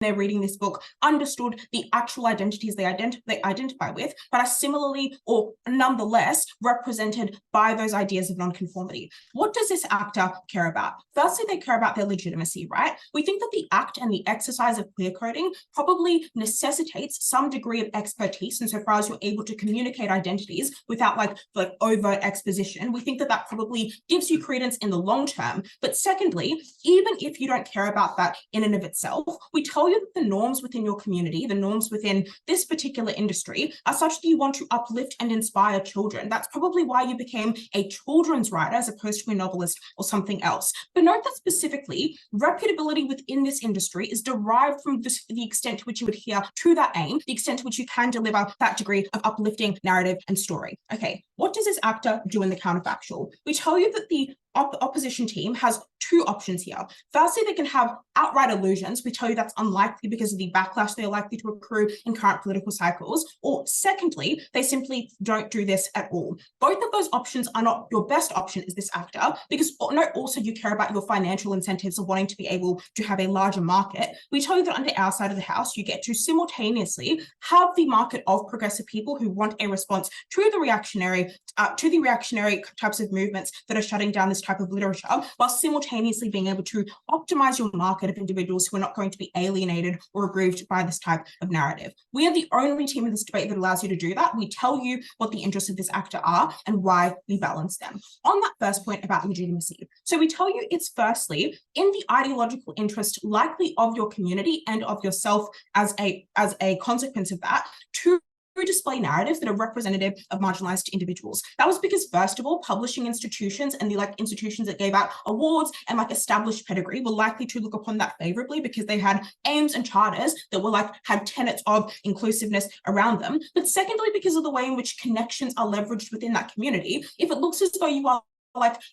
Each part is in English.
they're reading this book understood the actual identities they identify with, but are similarly or nonetheless represented by those ideas of nonconformity. What does this actor care about? Firstly, they care about their legitimacy, right? We think that the act and the exercise of queer coding probably necessitates some degree of expertise insofar as you're able to communicate identities without like overt exposition. We think that that probably gives you credence in the long term. But secondly, even if you don't care about that in and of itself, we tell you that the norms within your community, the norms within this particular industry are such that you want to uplift and inspire children. That's probably why you became a children's writer as opposed to a novelist or something else. But note that specifically, reputability within this industry is derived from the extent to which you adhere to that aim, the extent to which you can deliver that degree of uplifting narrative and story. Okay, what does this actor do in the counterfactual? We tell you that the opposition team has two options here. Firstly, they can have outright illusions. We tell you that's unlikely because of the backlash they're likely to accrue in current political cycles. Or secondly, they simply don't do this at all. Both of those options are not your best option as this actor, because note also you care about your financial incentives of wanting to be able to have a larger market. We tell you that under our side of the house, you get to simultaneously have the market of progressive people who want a response to the reactionary types of movements that are shutting down this type of literature, while simultaneously being able to optimize your market of individuals who are not going to be alienated or aggrieved by this type of narrative. We are the only team in this debate that allows you to do that. We tell you what the interests of this actor are and why we balance them. On that first point about legitimacy, so we tell you it's firstly in the ideological interest likely of your community and of yourself as a consequence of that to display narratives that are representative of marginalized individuals. That was because, first of all, publishing institutions and the institutions that gave out awards and established pedigree were likely to look upon that favorably because they had aims and charters that were had tenets of inclusiveness around them. But secondly, because of the way in which connections are leveraged within that community, if it looks as though you are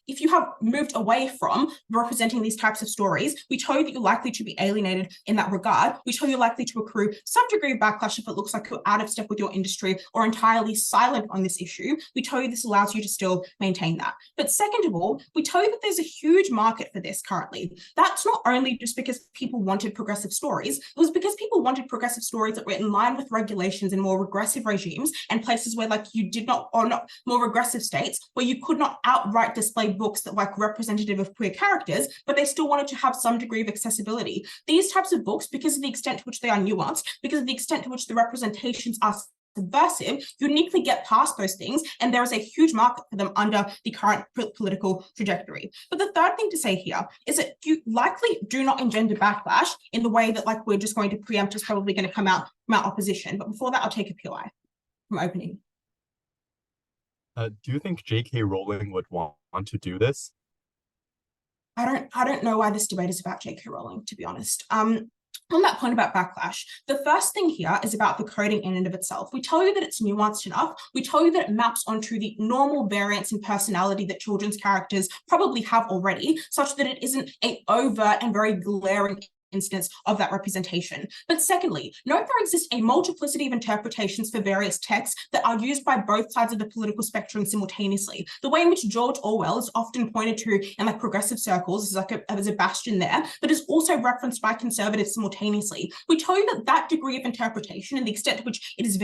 if you have moved away from representing these types of stories, we tell you that you're likely to be alienated in that regard. We tell you you're likely to accrue some degree of backlash if it looks like you're out of step with your industry or entirely silent on this issue. We tell you this allows you to still maintain that. But second of all, we tell you that there's a huge market for this currently. That's not only just because people wanted progressive stories, it was because people wanted progressive stories that were in line with regulations in more regressive regimes and places where you did not, or not more regressive states, where you could not outright display books that were representative of queer characters, but they still wanted to have some degree of accessibility. These types of books, because of the extent to which they are nuanced, because of the extent to which the representations are subversive, uniquely get past those things, and there is a huge market for them under the current political trajectory. But the third thing to say here is that you likely do not engender backlash in the way that we're just going to preempt is probably going to come out from our opposition. But before that, I'll take a POI from opening. Do you think J.K. Rowling would want to do this? I don't know why this debate is about J.K. Rowling, to be honest. On that point about backlash, the first thing here is about the coding in and of itself. We tell you that it's nuanced enough. We tell you that it maps onto the normal variance in personality that children's characters probably have already, such that it isn't an overt and very glaring instance of that representation. But secondly, note there exists a multiplicity of interpretations for various texts that are used by both sides of the political spectrum simultaneously. The way in which George Orwell is often pointed to in progressive circles as a bastion there, but is also referenced by conservatives simultaneously. We tell you that that degree of interpretation and the extent to which it is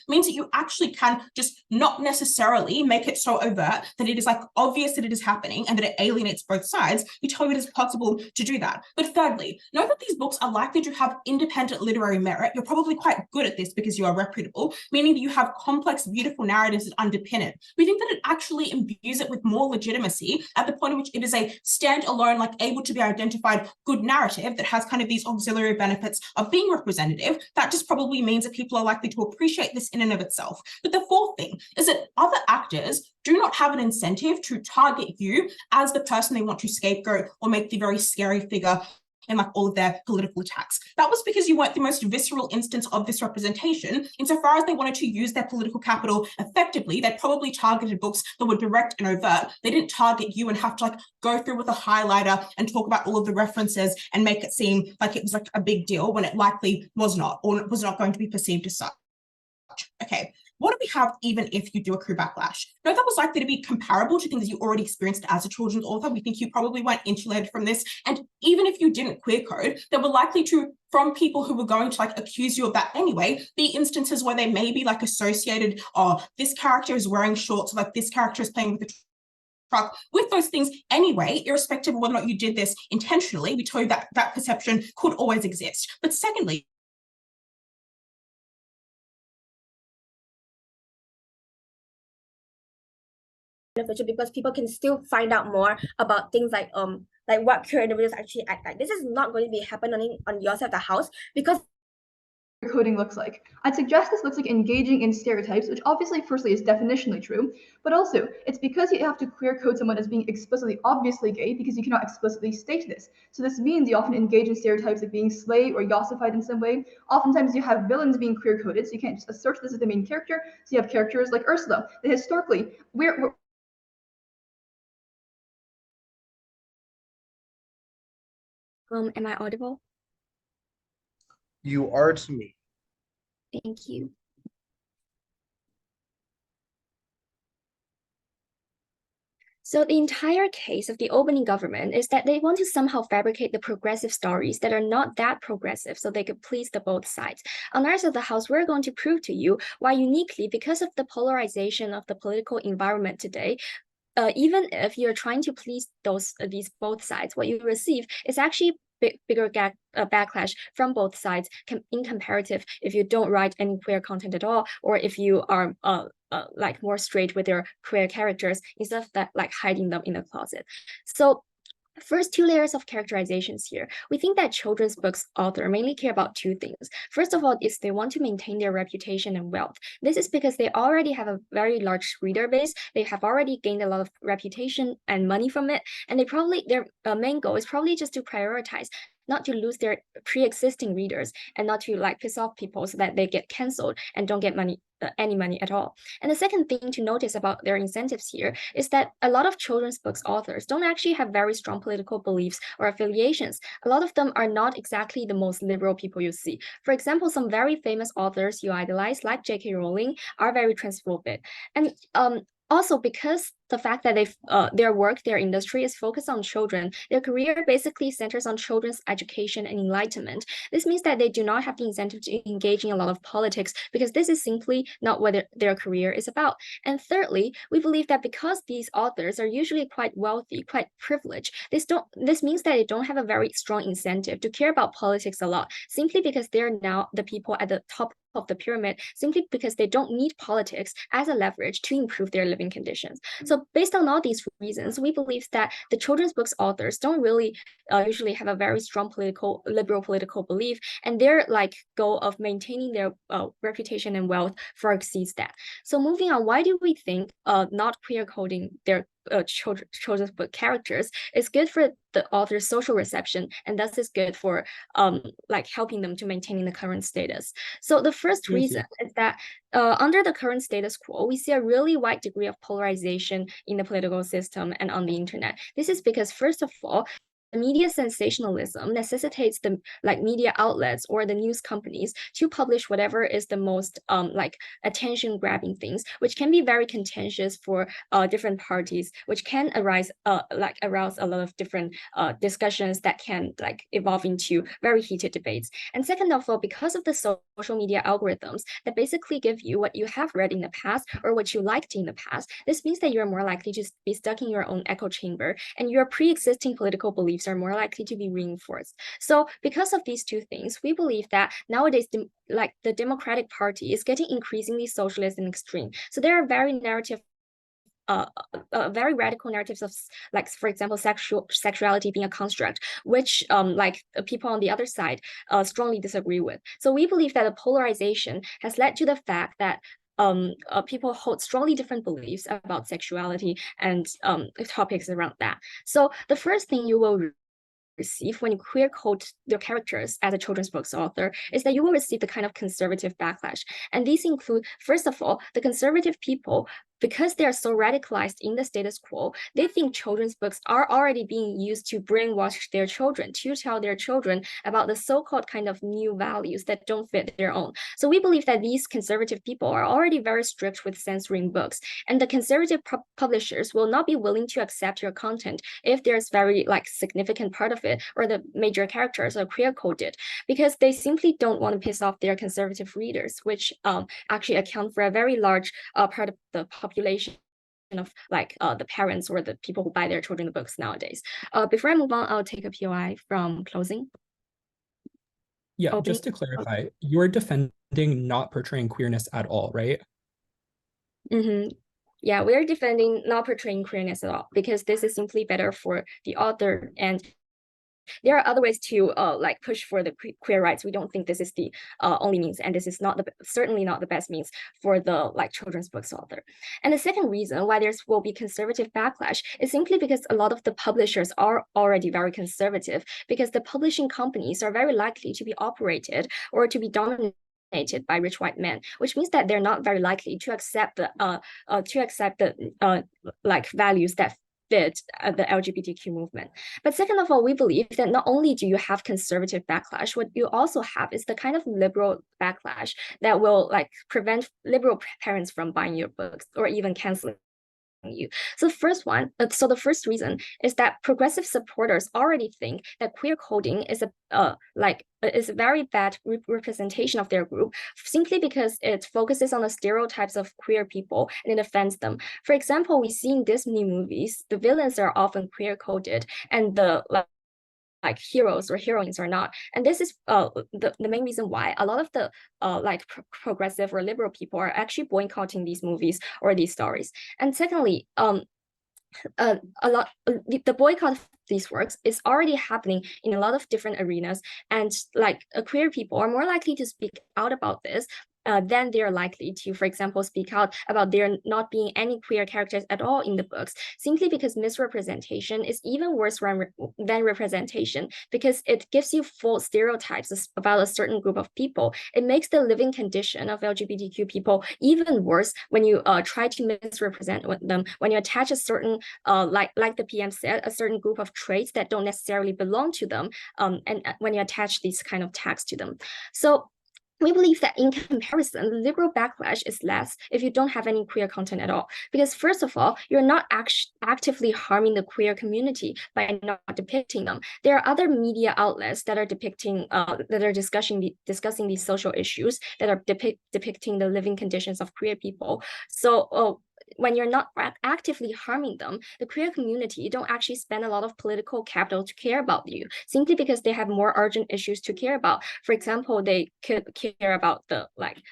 means that you actually can just not necessarily make it so overt that it is obvious that it is happening and that it alienates both sides. We tell you it is possible to do that. But thirdly, know that these books are likely to have independent literary merit. You're probably quite good at this because you are reputable, meaning that you have complex, beautiful narratives that underpin it. We think that it actually imbues it with more legitimacy at the point at which it is a standalone, able to be identified good narrative that has these auxiliary benefits of being representative. That just probably means that people are likely to appreciate this in and of itself. But the fourth thing is that other actors do not have an incentive to target you as the person they want to scapegoat or make the very scary figure in all of their political attacks. That was because you weren't the most visceral instance of this representation. Insofar as they wanted to use their political capital effectively, they probably targeted books that were direct and overt. They didn't target you and have to go through with a highlighter and talk about all of the references and make it seem like it was a big deal when it likely was not, or was not going to be perceived as such. Okay, what do we have even if you do accrue backlash? No, that was likely to be comparable to things you already experienced as a children's author. We think you probably weren't insulated from this. And even if you didn't queer code, there were likely to, from people who were going to like accuse you of that anyway, be instances where they may be like associated, oh, this character is wearing shorts, like this character is playing with the truck, with those things anyway, irrespective of whether or not you did this intentionally. We told you that that perception could always exist. But secondly, beneficial because people can still find out more about things like what queer individuals actually act like. This is not going to be happening on your side of the house because coding looks like. I'd suggest this looks like engaging in stereotypes, which obviously firstly is definitionally true, but also it's because you have to queer code someone as being explicitly obviously gay because you cannot explicitly state this. So this means you often engage in stereotypes like being slay or yossified in some way. Oftentimes you have villains being queer coded, so you can't just assert this as the main character. So you have characters like Ursula that historically we're am I audible? You are to me. Thank you. So the entire case of the opening government is that they want to somehow fabricate the progressive stories that are not that progressive so they could please the both sides. On our side of the house, we're going to prove to you why uniquely, because of the polarization of the political environment today, even if you're trying to please these both sides, what you receive is actually bigger backlash from both sides in comparative if you don't write any queer content at all, or if you are like more straight with your queer characters instead of that like hiding them in the closet. So first, two layers of characterizations here. We think that children's books author mainly care about two things. First of all, is they want to maintain their reputation and wealth. This is because they already have a very large reader base. They have already gained a lot of reputation and money from it. And they probably, their main goal is probably just to prioritize, not to lose their pre-existing readers and not to like piss off people so that they get canceled and don't get money, any money at all. And the second thing to notice about their incentives here is that a lot of children's books authors don't actually have very strong political beliefs or affiliations. A lot of them are not exactly the most liberal people you see. For example, some very famous authors you idolize, like J.K. Rowling, are very transphobic. And also, because the fact that their work, their industry is focused on children, their career basically centers on children's education and enlightenment. This means that they do not have the incentive to engage in a lot of politics because this is simply not what their career is about. And thirdly, we believe that because these authors are usually quite wealthy, quite privileged, this means that they don't have a very strong incentive to care about politics a lot, simply because they're now the people at the top of the pyramid, simply because they don't need politics as a leverage to improve their living conditions. So based on all these reasons, we believe that the children's books authors don't really usually have a very strong liberal political belief, and their like goal of maintaining their reputation and wealth far exceeds that. So moving on, why do we think not queer coding their children's book characters is good for the author's social reception, and thus is good for like helping them to maintaining the current status? So the first reason is that under the current status quo, we see a really wide degree of polarization in the political system and on the internet. This is because, first of all, media sensationalism necessitates the media outlets or the news companies to publish whatever is the most like attention grabbing things, which can be very contentious for different parties, which can arouse a lot of different discussions that can like evolve into very heated debates. And second of all, because of the social media algorithms that basically give you what you have read in the past or what you liked in the past, this means that you're more likely to be stuck in your own echo chamber, and your pre-existing political beliefs are more likely to be reinforced. So because of these two things, we believe that nowadays the Democratic Party is getting increasingly socialist and extreme. So there are very very radical narratives of, like, for example, sexuality being a construct, which like people on the other side strongly disagree with. So we believe that the polarization has led to the fact that people hold strongly different beliefs about sexuality and topics around that. So the first thing you will receive when you queer code your characters as a children's books author is that you will receive the kind of conservative backlash. And these include, first of all, the conservative people because they are so radicalized in the status quo, they think children's books are already being used to brainwash their children, to tell their children about the so-called kind of new values that don't fit their own. So we believe that these conservative people are already very strict with censoring books, and the conservative publishers will not be willing to accept your content if there's very significant part of it or the major characters are queer coded, because they simply don't want to piss off their conservative readers, which actually account for a very large part of the population of the parents or the people who buy their children the books nowadays. Before I move on, I'll take a POI from closing. Yeah, just to clarify, you're defending not portraying queerness at all, right? Yeah, we're defending not portraying queerness at all, because this is simply better for the author, and there are other ways to push for the queer rights. We don't think this is the only means, and this is certainly not the best means for the children's books author. And the second reason why there will be conservative backlash is simply because a lot of the publishers are already very conservative, because the publishing companies are very likely to be operated or to be dominated by rich white men, which means that they're not very likely to accept the values that fit the LGBTQ movement. But second of all, we believe that not only do you have conservative backlash, what you also have is the kind of liberal backlash that will prevent liberal parents from buying your books or even canceling you. So the first reason is that progressive supporters already think that queer coding is a very bad representation of their group, simply because it focuses on the stereotypes of queer people and it offends them. For example, we see in Disney movies, the villains are often queer coded and the heroes or heroines are not. And this is the main reason why a lot of the progressive or liberal people are actually boycotting these movies or these stories. And secondly, the boycott of these works is already happening in a lot of different arenas, and queer people are more likely to speak out about this then they're likely to, for example, speak out about there not being any queer characters at all in the books, simply because misrepresentation is even worse than representation, because it gives you false stereotypes about a certain group of people. It makes the living condition of LGBTQ people even worse when you try to misrepresent them, when you attach a certain, like the PM said, a certain group of traits that don't necessarily belong to them, and when you attach these kind of tags to them. So we believe that in comparison, the liberal backlash is less if you don't have any queer content at all. Because first of all, you're not actively harming the queer community by not depicting them. There are other media outlets that are depicting, that are discussing these social issues, that are depicting the living conditions of queer people. So when you're not actively harming them, the queer community don't actually spend a lot of political capital to care about you, simply because they have more urgent issues to care about. For example, they could care about the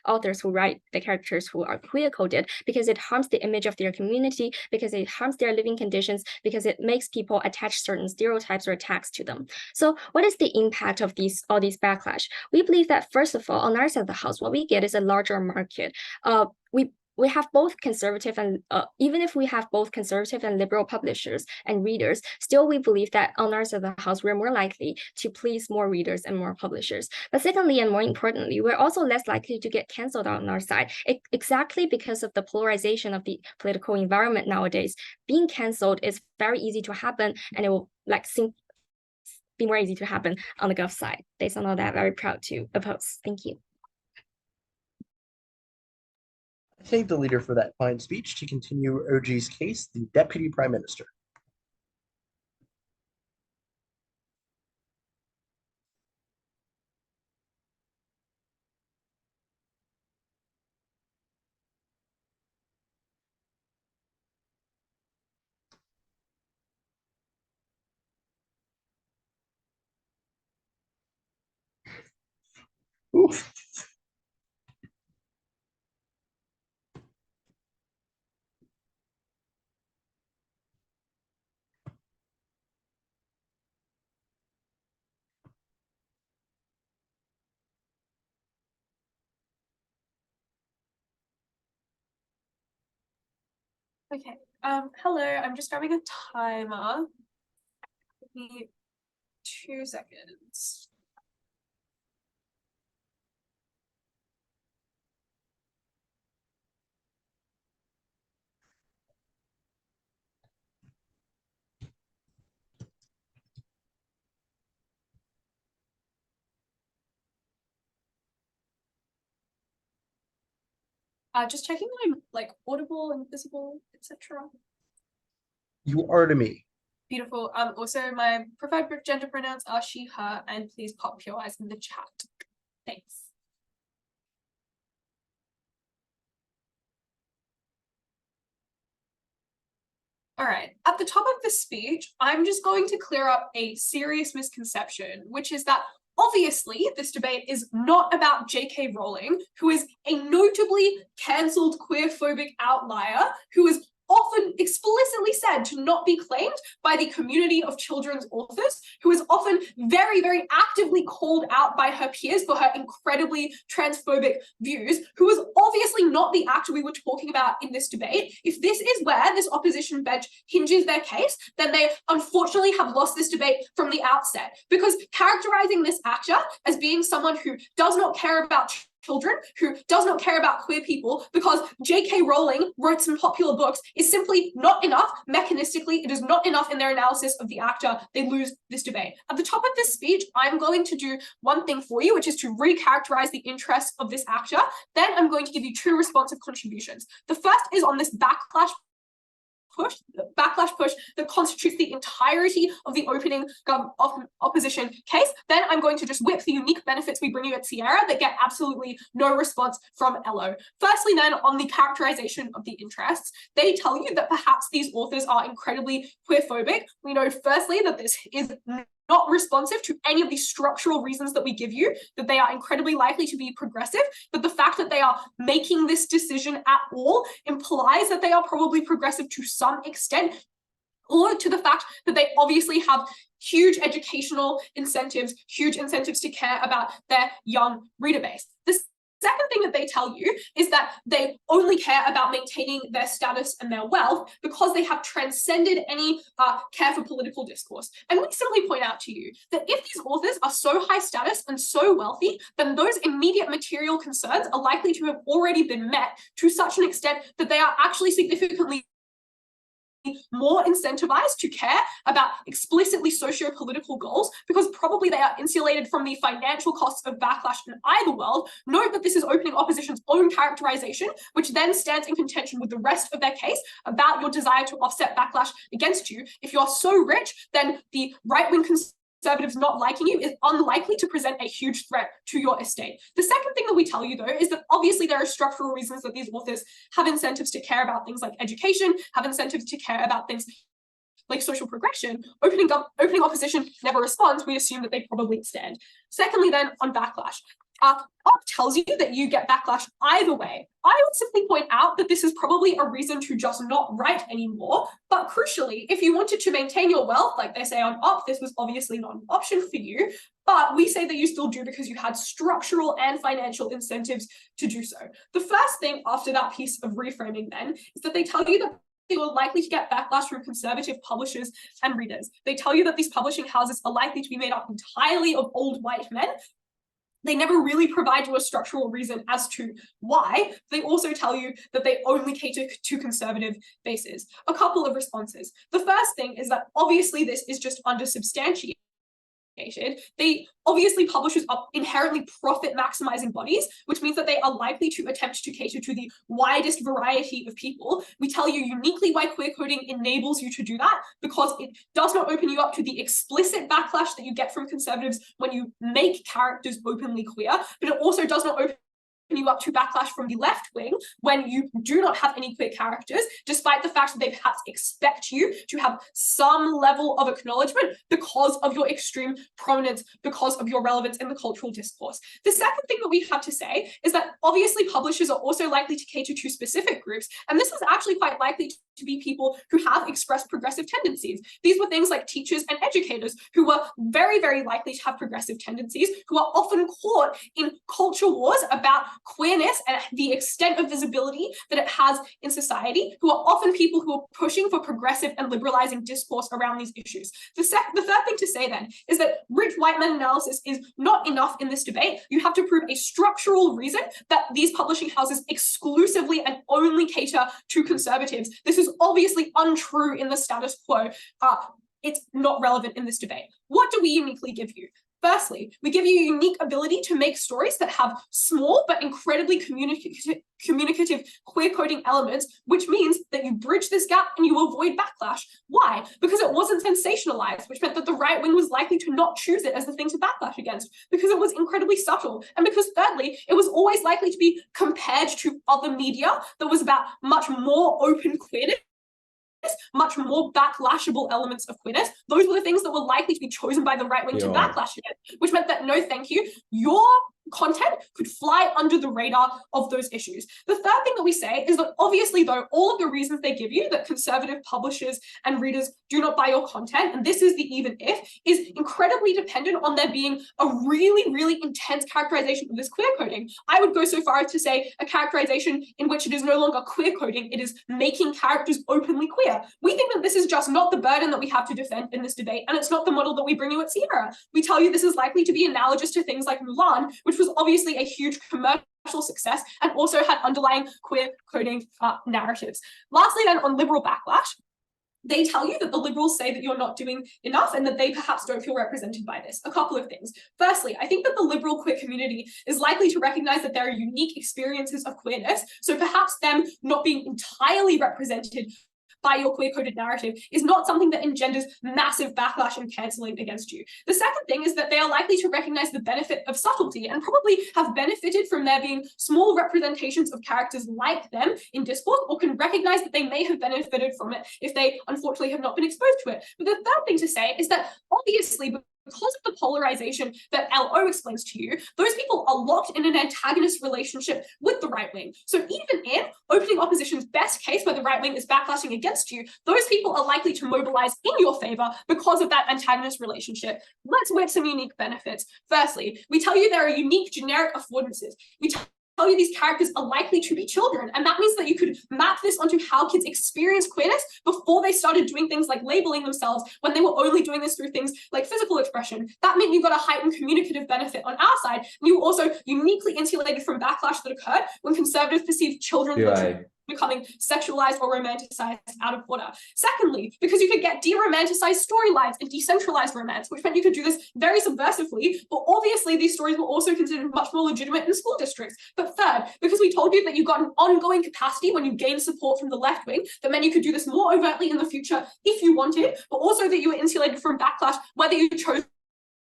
authors who write the characters who are queer coded, because it harms the image of their community, because it harms their living conditions, because it makes people attach certain stereotypes or tags to them. So what is the impact of all these backlash? We believe that, first of all, on our side of the house, what we get is a larger market. We have both conservative and even if we have both conservative and liberal publishers and readers, still we believe that on our side of the house, we're more likely to please more readers and more publishers. But secondly, and more importantly, we're also less likely to get canceled on our side, exactly because of the polarization of the political environment nowadays. Being canceled is very easy to happen, and it will be more easy to happen on the Gov side. Based on all that, very proud to oppose. Thank you. Thank the leader for that fine speech. To continue OG's case, the Deputy Prime Minister. Oof. Okay, hello, I'm just grabbing a timer. Give me 2 seconds. Just checking that I'm like audible and visible, etc. You are to me. Beautiful. Also my preferred gender pronouns are she, her, and please pop your eyes in the chat. Thanks. All right, at the top of the speech, I'm just going to clear up a serious misconception, which is that obviously this debate is not about J.K. Rowling, who is a notably cancelled queerphobic outlier who is often explicitly said to not be claimed by the community of children's authors, who is often very, very actively called out by her peers for her incredibly transphobic views, who is obviously not the actor we were talking about in this debate. If this is where this opposition bench hinges their case, then they unfortunately have lost this debate from the outset, because characterizing this actor as being someone who does not care about children, who does not care about queer people because J.K. Rowling wrote some popular books is simply not enough. Mechanistically, it is not enough in their analysis of the actor. They lose this debate. At the top of this speech, I'm going to do one thing for you, which is to recharacterize the interests of this actor. Then I'm going to give you two responsive contributions. The first is on this backlash push that constitutes the entirety of the opening opposition case. Then I'm going to just whip the unique benefits we bring you at Sierra that get absolutely no response from Elo. Firstly, then, on the characterization of the interests, they tell you that perhaps these authors are incredibly queerphobic. We know firstly that this is not responsive to any of the structural reasons that we give you, that they are incredibly likely to be progressive, but the fact that they are making this decision at all implies that they are probably progressive to some extent, or to the fact that they obviously have huge educational incentives, huge incentives to care about their young reader base. The second thing that they tell you is that they only care about maintaining their status and their wealth because they have transcended any care for political discourse. And we simply point out to you that if these authors are so high status and so wealthy, then those immediate material concerns are likely to have already been met to such an extent that they are actually significantly more incentivized to care about explicitly socio-political goals, because probably they are insulated from the financial costs of backlash in either world. Note that this is opening opposition's own characterization, which then stands in contention with the rest of their case about your desire to offset backlash against you. If you are so rich, then the right-wing conservatives not liking you is unlikely to present a huge threat to your estate. The second thing that we tell you, though, is that obviously there are structural reasons that these authors have incentives to care about things like education, have incentives to care about things like social progression. Opening opposition never responds. We assume that they probably stand. Secondly, then, on backlash. Up tells you that you get backlash either way. I would simply point out that this is probably a reason to just not write anymore. But crucially, if you wanted to maintain your wealth, like they say on Up, this was obviously not an option for you. But we say that you still do because you had structural and financial incentives to do so. The first thing after that piece of reframing then is that they tell you that they were likely to get backlash from conservative publishers and readers. They tell you that these publishing houses are likely to be made up entirely of old white men. They never really provide you a structural reason as to why. They also tell you that they only cater to conservative bases. A couple of responses. The first thing is that obviously this is just undersubstantiated. They obviously, publishers are inherently profit maximizing bodies, which means that they are likely to attempt to cater to the widest variety of people. We tell you uniquely why queer coding enables you to do that, because it does not open you up to the explicit backlash that you get from conservatives when you make characters openly queer, but it also does not open you up to backlash from the left wing when you do not have any queer characters, despite the fact that they perhaps expect you to have some level of acknowledgement because of your extreme prominence, because of your relevance in the cultural discourse. The second thing that we have to say is that obviously publishers are also likely to cater to specific groups, and this is actually quite likely to be people who have expressed progressive tendencies. These were things like teachers and educators who were very, very likely to have progressive tendencies, who are often caught in culture wars about queerness and the extent of visibility that it has in society, who are often people who are pushing for progressive and liberalizing discourse around these issues. The third thing to say then is that rich white men analysis is not enough in this debate. You have to prove a structural reason that these publishing houses exclusively and only cater to conservatives. This is obviously untrue in the status quo. It's not relevant in this debate. What do we uniquely give you? Firstly, we give you a unique ability to make stories that have small but incredibly communicative queer coding elements, which means that you bridge this gap and you avoid backlash. Why? Because it wasn't sensationalized, which meant that the right wing was likely to not choose it as the thing to backlash against, because it was incredibly subtle. And because thirdly, it was always likely to be compared to other media that was about much more open queerness, much more backlashable elements of queerness. Those were the things that were likely to be chosen by the right wing to backlash against, which meant that no thank you, your content could fly under the radar of those issues. The third thing that we say is that obviously, though, all of the reasons they give you that conservative publishers and readers do not buy your content, and this is the even if, is incredibly dependent on there being a really, really intense characterization of this queer coding. I would go so far as to say a characterization in which it is no longer queer coding, it is making characters openly queer. We think that this is just not the burden that we have to defend in this debate, and it's not the model that we bring you at Sierra. We tell you this is likely to be analogous to things like Mulan, which was obviously a huge commercial success and also had underlying queer coding narratives. Lastly, then, on liberal backlash, they tell you that the liberals say that you're not doing enough and that they perhaps don't feel represented by this. A couple of things. Firstly, I think that the liberal queer community is likely to recognize that there are unique experiences of queerness, so perhaps them not being entirely represented by your queer-coded narrative is not something that engenders massive backlash and cancelling against you. The second thing is that they are likely to recognize the benefit of subtlety and probably have benefited from there being small representations of characters like them in discourse, or can recognize that they may have benefited from it if they unfortunately have not been exposed to it. But the third thing to say is that obviously, because of the polarization that LO explains to you, those people are locked in an antagonist relationship with the right wing. So even in opening opposition's best case where the right wing is backlashing against you, those people are likely to mobilize in your favor because of that antagonist relationship. Let's weigh some unique benefits. Firstly, we tell you there are unique generic affordances. We tell you these characters are likely to be children, and that means that you could map this onto how kids experience queerness before they started doing things like labeling themselves, when they were only doing this through things like physical expression. That meant you got a heightened communicative benefit on our side, and you were also uniquely insulated from backlash that occurred when conservatives perceived children becoming sexualized or romanticized out of order. Secondly, because you could get de-romanticized storylines and decentralized romance, which meant you could do this very subversively, but obviously these stories were also considered much more legitimate in school districts. But third, because we told you that you got an ongoing capacity when you gained support from the left wing, that meant you could do this more overtly in the future if you wanted, but also that you were insulated from backlash whether you chose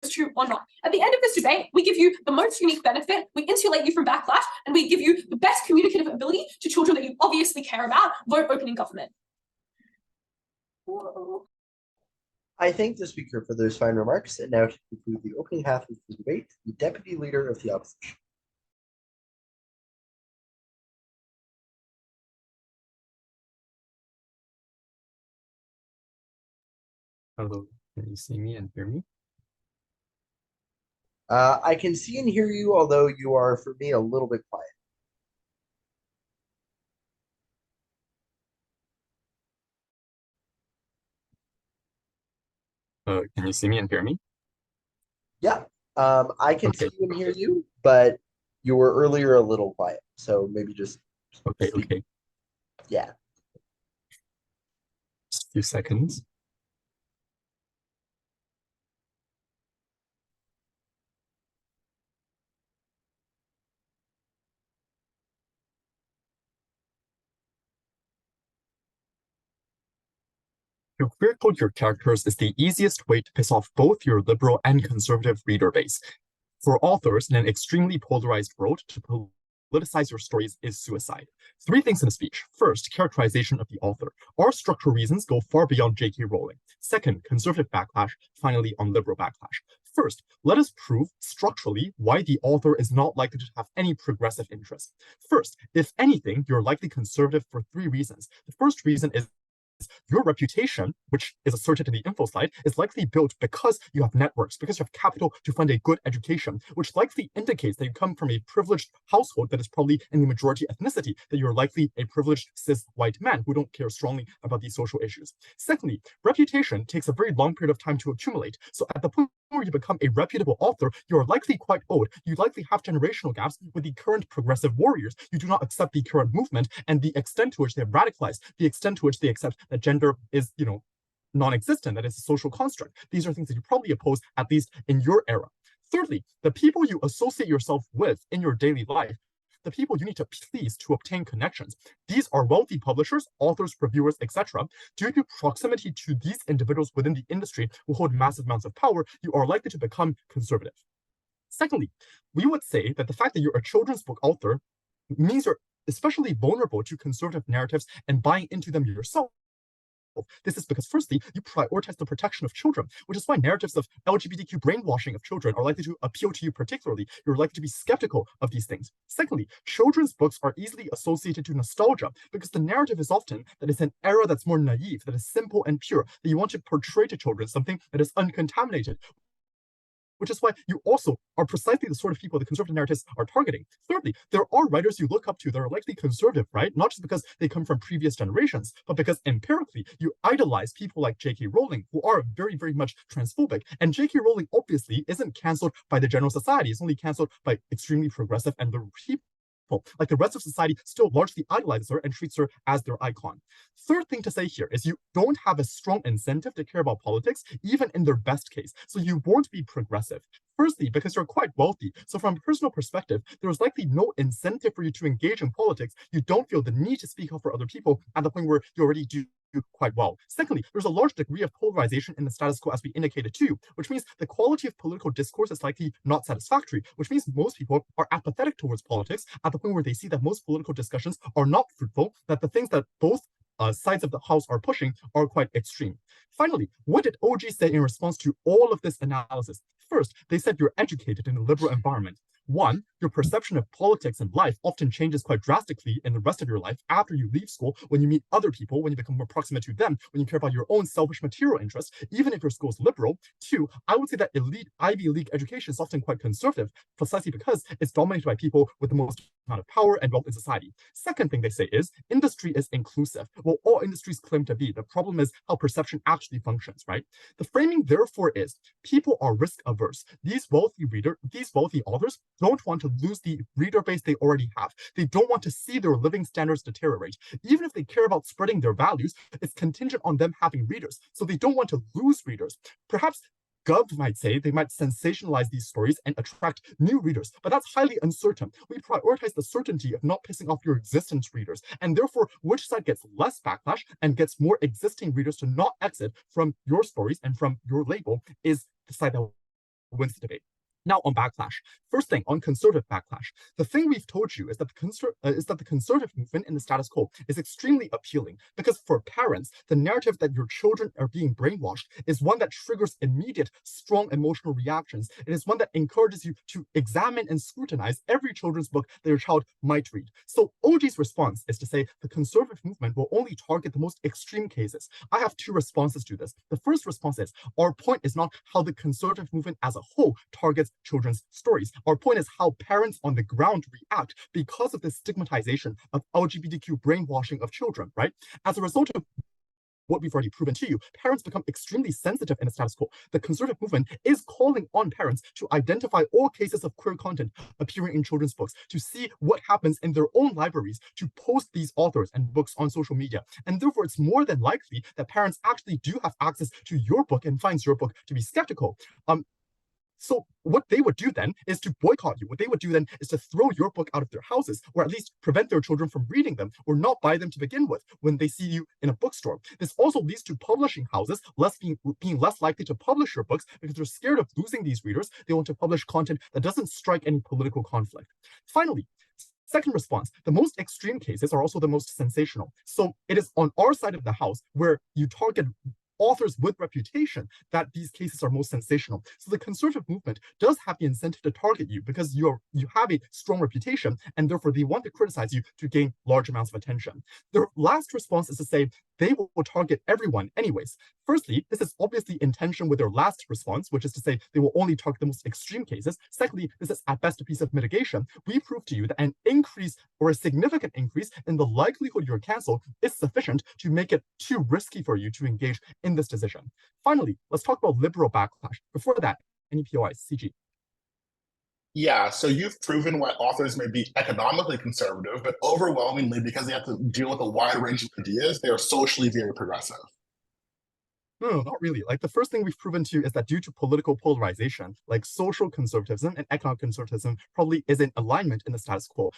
to or not. At the end of this debate, we give you the most unique benefit, we insulate you from backlash, and we give you the best communicative ability to children that you obviously care about. Vote opening government. Whoa. I thank the speaker for those fine remarks, and now to conclude the opening half of the debate, the deputy leader of the opposition. Hello, can you see me and hear me? I can see and hear you, although you are, for me, a little bit quiet. Can you see me and hear me? Yeah, I can Okay. see you and hear you, but you were earlier a little quiet, so maybe just Okay, speak. okay. Yeah. Just a few seconds. To queer code your characters is the easiest way to piss off both your liberal and conservative reader base. For authors in an extremely polarized world, to politicize your stories is suicide. 3 things in a speech. First, characterization of the author. Our structural reasons go far beyond J.K. Rowling. Second, conservative backlash. Finally, on liberal backlash. First, let us prove structurally why the author is not likely to have any progressive interest. First, if anything, you're likely conservative for 3 reasons. The first reason is your reputation, which is asserted in the Infoslide, is likely built because you have networks, because you have capital to fund a good education, which likely indicates that you come from a privileged household that is probably in the majority ethnicity, that you're likely a privileged cis white man who don't care strongly about these social issues. Secondly, reputation takes a very long period of time to accumulate. So at the point where you become a reputable author, you're likely quite old. You likely have generational gaps with the current progressive warriors. You do not accept the current movement and the extent to which they have radicalized, the extent to which they accept that gender is, non-existent, that it's a social construct. These are things that you probably oppose, at least in your era. Thirdly, the people you associate yourself with in your daily life, the people you need to please to obtain connections. These are wealthy publishers, authors, reviewers, etc. Due to proximity to these individuals within the industry who hold massive amounts of power, you are likely to become conservative. Secondly, we would say that the fact that you're a children's book author means you're especially vulnerable to conservative narratives and buying into them yourself. This is because, firstly, you prioritize the protection of children, which is why narratives of LGBTQ brainwashing of children are likely to appeal to you particularly. You're likely to be skeptical of these things. Secondly, children's books are easily associated to nostalgia because the narrative is often that it's an era that's more naive, that is simple and pure, that you want to portray to children something that is uncontaminated, which is why you also are precisely the sort of people the conservative narratives are targeting. Thirdly, there are writers you look up to that are likely conservative, right? Not just because they come from previous generations, but because empirically you idolize people like J.K. Rowling, who are very, very much transphobic. And J.K. Rowling obviously isn't cancelled by the general society. It's only cancelled by extremely progressive and the people. Like the rest of society still largely idolizes her and treats her as their icon. Third thing to say here is you don't have a strong incentive to care about politics, even in their best case. So you won't be progressive. Firstly, because you're quite wealthy. So from a personal perspective, there's likely no incentive for you to engage in politics. You don't feel the need to speak up for other people at the point where you already do quite well. Secondly, there's a large degree of polarization in the status quo, as we indicated too, which means the quality of political discourse is likely not satisfactory, which means most people are apathetic towards politics at the point where they see that most political discussions are not fruitful, that the things that both sides of the house are pushing are quite extreme. Finally, what did OG say in response to all of this analysis? First, they said you're educated in a liberal environment. One, your perception of politics and life often changes quite drastically in the rest of your life after you leave school, when you meet other people, when you become more proximate to them, when you care about your own selfish material interests, even if your school is liberal. Two, I would say that elite Ivy League education is often quite conservative, precisely because it's dominated by people with the most amount of power and wealth in society. Second thing they say is industry is inclusive. Well, all industries claim to be. The problem is how perception actually functions, right? The framing, therefore, is people are risk averse. These wealthy authors don't want to lose the reader base they already have. They don't want to see their living standards deteriorate. Even if they care about spreading their values, it's contingent on them having readers. So they don't want to lose readers. Perhaps Gov might say they might sensationalize these stories and attract new readers, but that's highly uncertain. We prioritize the certainty of not pissing off your existence readers, and therefore which side gets less backlash and gets more existing readers to not exit from your stories and from your label is the side that wins the debate. Now on backlash. First thing, on conservative backlash. The thing we've told you is that the conservative movement in the status quo is extremely appealing because for parents, the narrative that your children are being brainwashed is one that triggers immediate, strong emotional reactions. It is one that encourages you to examine and scrutinize every children's book that your child might read. So OG's response is to say the conservative movement will only target the most extreme cases. I have two responses to this. The first response is, our point is not how the conservative movement as a whole targets children's stories. Our point is how parents on the ground react because of the stigmatization of LGBTQ brainwashing of children, right? As a result of what we've already proven to you, parents become extremely sensitive in the status quo. The conservative movement is calling on parents to identify all cases of queer content appearing in children's books, to see what happens in their own libraries, to post these authors and books on social media. And therefore, it's more than likely that parents actually do have access to your book and finds your book to be skeptical. So what they would do then is to boycott you. What they would do then is to throw your book out of their houses, or at least prevent their children from reading them, or not buy them to begin with when they see you in a bookstore. This also leads to publishing houses being less likely to publish your books because they're scared of losing these readers. They want to publish content that doesn't strike any political conflict. Finally, second response, the most extreme cases are also the most sensational. So it is on our side of the house where you target authors with reputation that these cases are most sensational. So the conservative movement does have the incentive to target you because you have a strong reputation, and therefore they want to criticize you to gain large amounts of attention. Their last response is to say they will target everyone anyways. Firstly, this is obviously in tension with their last response, which is to say they will only target the most extreme cases. Secondly, this is at best a piece of mitigation. We prove to you that an increase or a significant increase in the likelihood you're canceled is sufficient to make it too risky for you to engage in this decision. Finally, let's talk about liberal backlash. Before that, any POIs? CG. Yeah, so you've proven why authors may be economically conservative, but overwhelmingly, because they have to deal with a wide range of ideas, they are socially very progressive. No, not really. Like the first thing we've proven to you is that due to political polarization, like social conservatism and economic conservatism probably is in alignment in the status quo.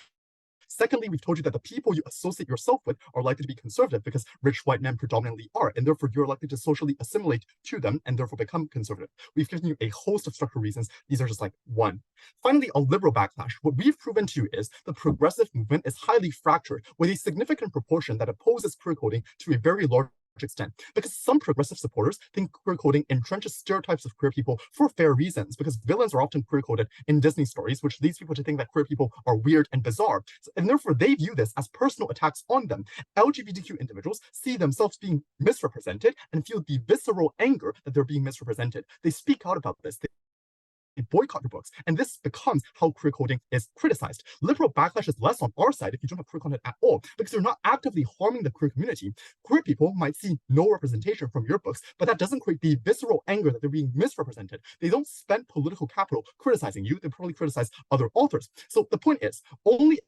Secondly, we've told you that the people you associate yourself with are likely to be conservative because rich white men predominantly are, and therefore you're likely to socially assimilate to them and therefore become conservative. We've given you a host of structural reasons. These are just like one. Finally, on liberal backlash, what we've proven to you is the progressive movement is highly fractured with a significant proportion that opposes queer coding to a very large extent, because some progressive supporters think queer coding entrenches stereotypes of queer people for fair reasons, because villains are often queer coded in Disney stories, which leads people to think that queer people are weird and bizarre, and therefore they view this as personal attacks on them. LGBTQ individuals see themselves being misrepresented and feel the visceral anger that they're being misrepresented. They speak out about this. They boycott your books, and this becomes how queer coding is criticized. Liberal backlash is less on our side if you don't have queer content at all, because you're not actively harming the queer community. Queer people might see no representation from your books, but that doesn't create the visceral anger that they're being misrepresented. They don't spend political capital criticizing you, they probably criticize other authors. So the point is, only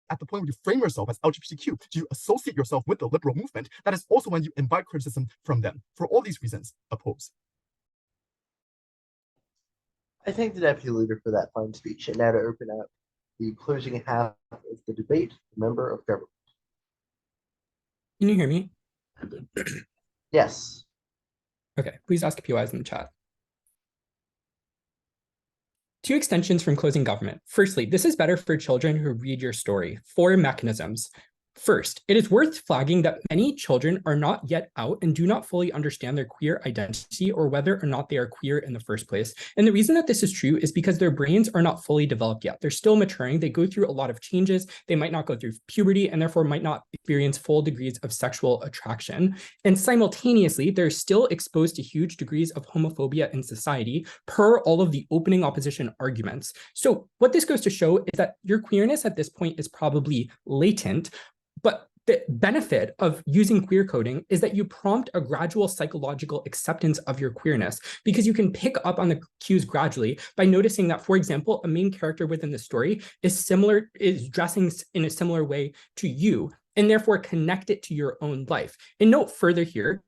at the point where you frame yourself as LGBTQ do you associate yourself with the liberal movement. That is also when you invite criticism from them. For all these reasons, oppose. I thank the deputy leader for that fine speech. And now to open up the closing half of the debate, member of government. Can you hear me? Yes. Okay, please ask POIs in the chat. Two extensions from closing government. Firstly, this is better for children who read your story. 4 mechanisms. First, it is worth flagging that many children are not yet out and do not fully understand their queer identity or whether or not they are queer in the first place. And the reason that this is true is because their brains are not fully developed yet. They're still maturing. They go through a lot of changes. They might not go through puberty and therefore might not experience full degrees of sexual attraction. And simultaneously, they're still exposed to huge degrees of homophobia in society per all of the opening opposition arguments. So what this goes to show is that your queerness at this point is probably latent. But the benefit of using queer coding is that you prompt a gradual psychological acceptance of your queerness, because you can pick up on the cues gradually by noticing that, for example, a main character within the story is dressing in a similar way to you, and therefore connect it to your own life. And note further here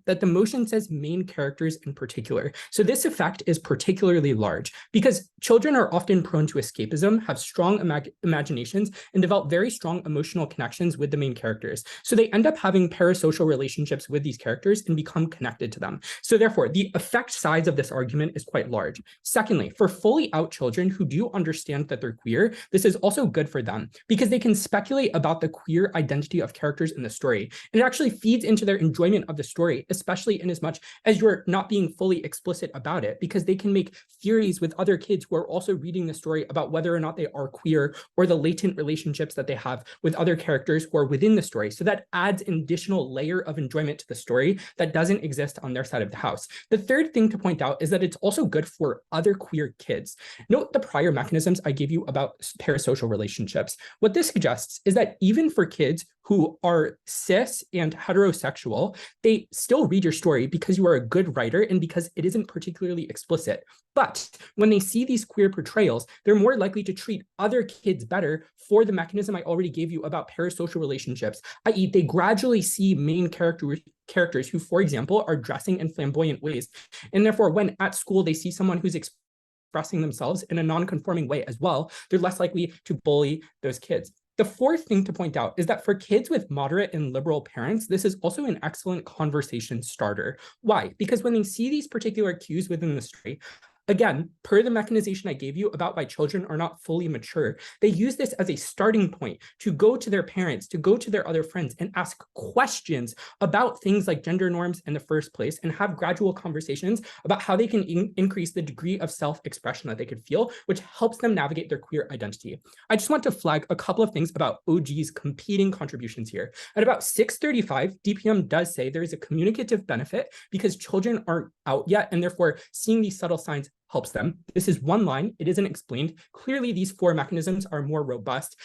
that the motion says main characters in particular. So this effect is particularly large because children are often prone to escapism, have strong imaginations, and develop very strong emotional connections with the main characters. So they end up having parasocial relationships with these characters and become connected to them. So therefore, the effect size of this argument is quite large. Secondly, for fully out children who do understand that they're queer, this is also good for them because they can speculate about the queer identity of characters in the story. And it actually feeds into their enjoyment of the story, especially in as much as you're not being fully explicit about it, because they can make theories with other kids who are also reading the story about whether or not they are queer or the latent relationships that they have with other characters who are within the story. So that adds an additional layer of enjoyment to the story that doesn't exist on their side of the house. The third thing to point out is that it's also good for other queer kids. Note the prior mechanisms I gave you about parasocial relationships. What this suggests is that even for kids who are cis and heterosexual, they still read your story because you are a good writer and because it isn't particularly explicit. But when they see these queer portrayals, they're more likely to treat other kids better for the mechanism I already gave you about parasocial relationships, i.e. they gradually see main characters who, for example, are dressing in flamboyant ways. And therefore, when at school they see someone who's expressing themselves in a non-conforming way as well, they're less likely to bully those kids. The fourth thing to point out is that for kids with moderate and liberal parents, this is also an excellent conversation starter. Why? Because when they see these particular cues within the story, again, per the mechanization I gave you about why children are not fully mature, they use this as a starting point to go to their parents, to go to their other friends and ask questions about things like gender norms in the first place and have gradual conversations about how they can increase the degree of self-expression that they could feel, which helps them navigate their queer identity. I just want to flag a couple of things about OG's competing contributions here. At about 6:35, DPM does say there is a communicative benefit because children aren't out yet, and therefore seeing these subtle signs helps them. This is one line. It isn't explained. Clearly, these 4 mechanisms are more robust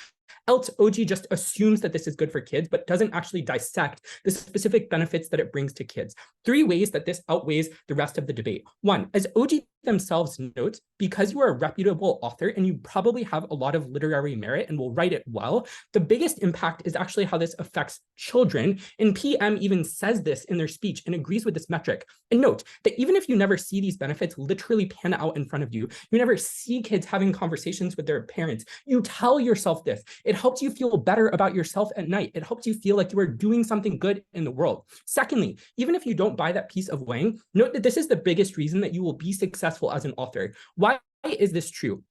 Else, OG just assumes that this is good for kids, but doesn't actually dissect the specific benefits that it brings to kids. 3 ways that this outweighs the rest of the debate. 1, as OG themselves note, because you are a reputable author and you probably have a lot of literary merit and will write it well, the biggest impact is actually how this affects children. And PM even says this in their speech and agrees with this metric. And note that even if you never see these benefits literally pan out in front of you, you never see kids having conversations with their parents, you tell yourself this. It helps you feel better about yourself at night. It helps you feel like you are doing something good in the world. Secondly, even if you don't buy that piece of weighing, note that this is the biggest reason that you will be successful as an author. Why is this true?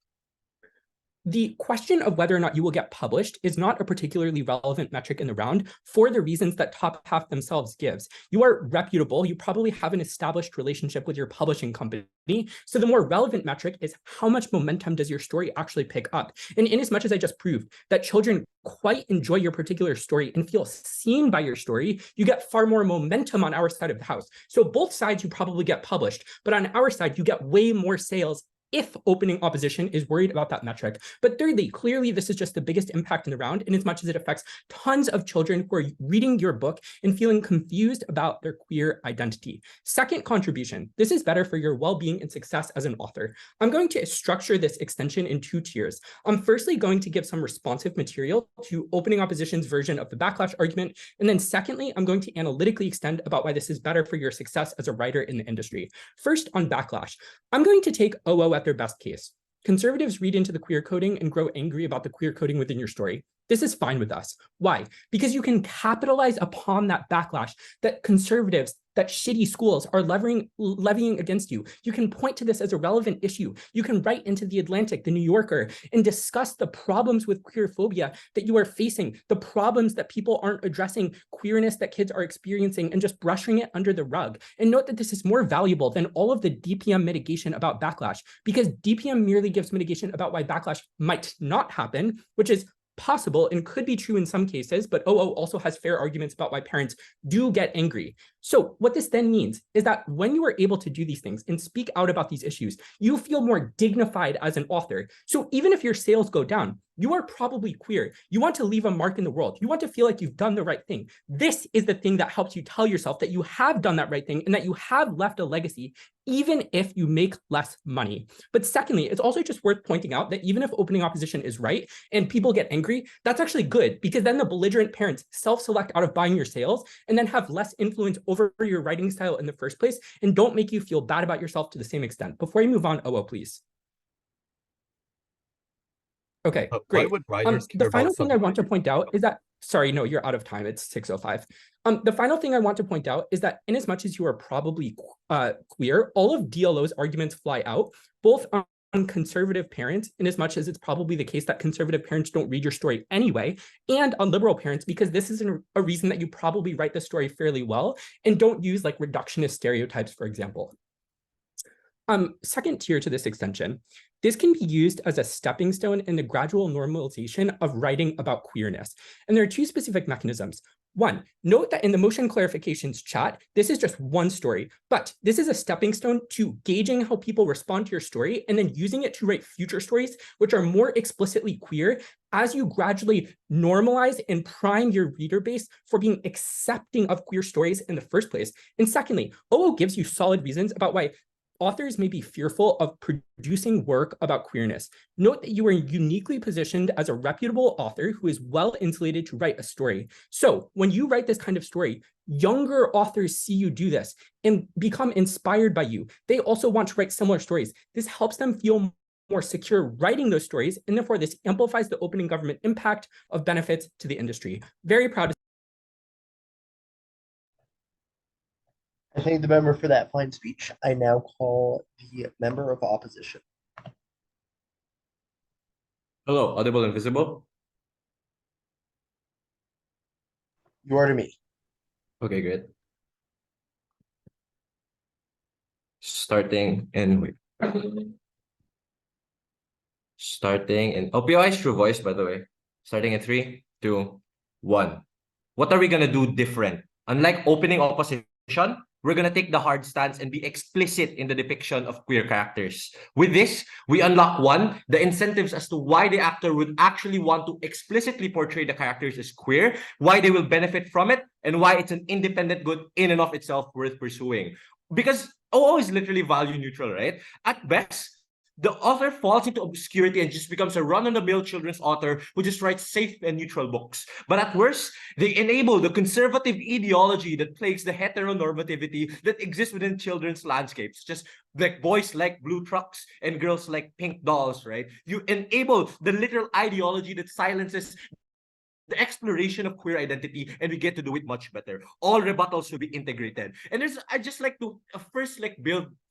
The question of whether or not you will get published is not a particularly relevant metric in the round for the reasons that top half themselves gives. You are reputable. You probably have an established relationship with your publishing company. So the more relevant metric is how much momentum does your story actually pick up? And in as much as I just proved that children quite enjoy your particular story and feel seen by your story, you get far more momentum on our side of the house. So both sides, you probably get published, but on our side, you get way more sales if opening opposition is worried about that metric. But thirdly, clearly, this is just the biggest impact in the round in as much as it affects tons of children who are reading your book and feeling confused about their queer identity. Second contribution, this is better for your well-being and success as an author. I'm going to structure this extension in 2 tiers. I'm firstly going to give some responsive material to opening opposition's version of the backlash argument. And then secondly, I'm going to analytically extend about why this is better for your success as a writer in the industry. First, on backlash, I'm going to take OO at their best case. Conservatives read into the queer coding and grow angry about the queer coding within your story. This is fine with us. Why? Because you can capitalize upon that backlash that conservatives, that shitty schools are levying against you. You can point to this as a relevant issue. You can write into The Atlantic, The New Yorker, and discuss the problems with queerphobia that you are facing, the problems that people aren't addressing, queerness that kids are experiencing, and just brushing it under the rug. And note that this is more valuable than all of the DPM mitigation about backlash, because DPM merely gives mitigation about why backlash might not happen, which is possible and could be true in some cases, but OO also has fair arguments about why parents do get angry. So what this then means is that when you are able to do these things and speak out about these issues, you feel more dignified as an author. So even if your sales go down, you are probably queer. You want to leave a mark in the world. You want to feel like you've done the right thing. This is the thing that helps you tell yourself that you have done that right thing and that you have left a legacy, even if you make less money. But secondly, it's also just worth pointing out that even if opening opposition is right and people get angry, that's actually good, because then the belligerent parents self-select out of buying your sales and then have less influence over your writing style in the first place and don't make you feel bad about yourself to the same extent. Before you move on, OO, please. Okay, great. Why would writers care the final about thing I want to point out is that, sorry, no, you're out of time. It's 6:05. The final thing I want to point out is that in as much as you are probably queer, all of DLO's arguments fly out, both on conservative parents, in as much as it's probably the case that conservative parents don't read your story anyway, and on liberal parents, because this is a reason that you probably write the story fairly well and don't use like reductionist stereotypes, for example. Second tier to this extension, this can be used as a stepping stone in the gradual normalization of writing about queerness. And there are 2 specific mechanisms. 1, note that in the motion clarifications chat, this is just one story, but this is a stepping stone to gauging how people respond to your story and then using it to write future stories, which are more explicitly queer as you gradually normalize and prime your reader base for being accepting of queer stories in the first place. And secondly, OO gives you solid reasons about why authors may be fearful of producing work about queerness. Note that you are uniquely positioned as a reputable author who is well insulated to write a story. So when you write this kind of story, younger authors see you do this and become inspired by you. They also want to write similar stories. This helps them feel more secure writing those stories, and therefore this amplifies the opening government impact of benefits to the industry. Very proud to I thank the member for that fine speech. I now call the member of opposition. Hello, audible and visible? You are to me. Okay, great. Starting in OPOI true voice, by the way. Starting in 3, 2, 1. What are we gonna do different? Unlike opening opposition, we're going to take the hard stance and be explicit in the depiction of queer characters. With this, we unlock one, the incentives as to why the actor would actually want to explicitly portray the characters as queer, why they will benefit from it, and why it's an independent good in and of itself worth pursuing. Because OO is literally value neutral, right? At best, the author falls into obscurity and just becomes a run-of-the-mill children's author who just writes safe and neutral books. But at worst, they enable the conservative ideology that plagues the heteronormativity that exists within children's landscapes. Just like boys like blue trucks and girls like pink dolls, right? You enable the literal ideology that silences the exploration of queer identity, and we get to do it much better. All rebuttals should be integrated. And I just like to first like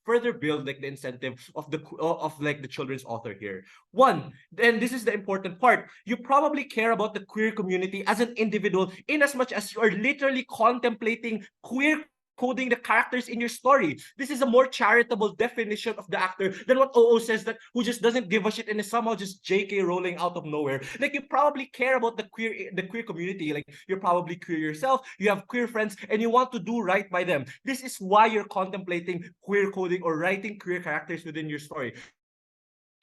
further build like the incentive of the children's author here. One, and this is the important part, you probably care about the queer community as an individual in as much as you are literally contemplating queer coding the characters in your story. This is a more charitable definition of the actor than what OO says, that who just doesn't give a shit and is somehow just JK rolling out of nowhere. Like, you probably care about the queer community. Like, you're probably queer yourself, you have queer friends, and you want to do right by them. This is why you're contemplating queer coding or writing queer characters within your story.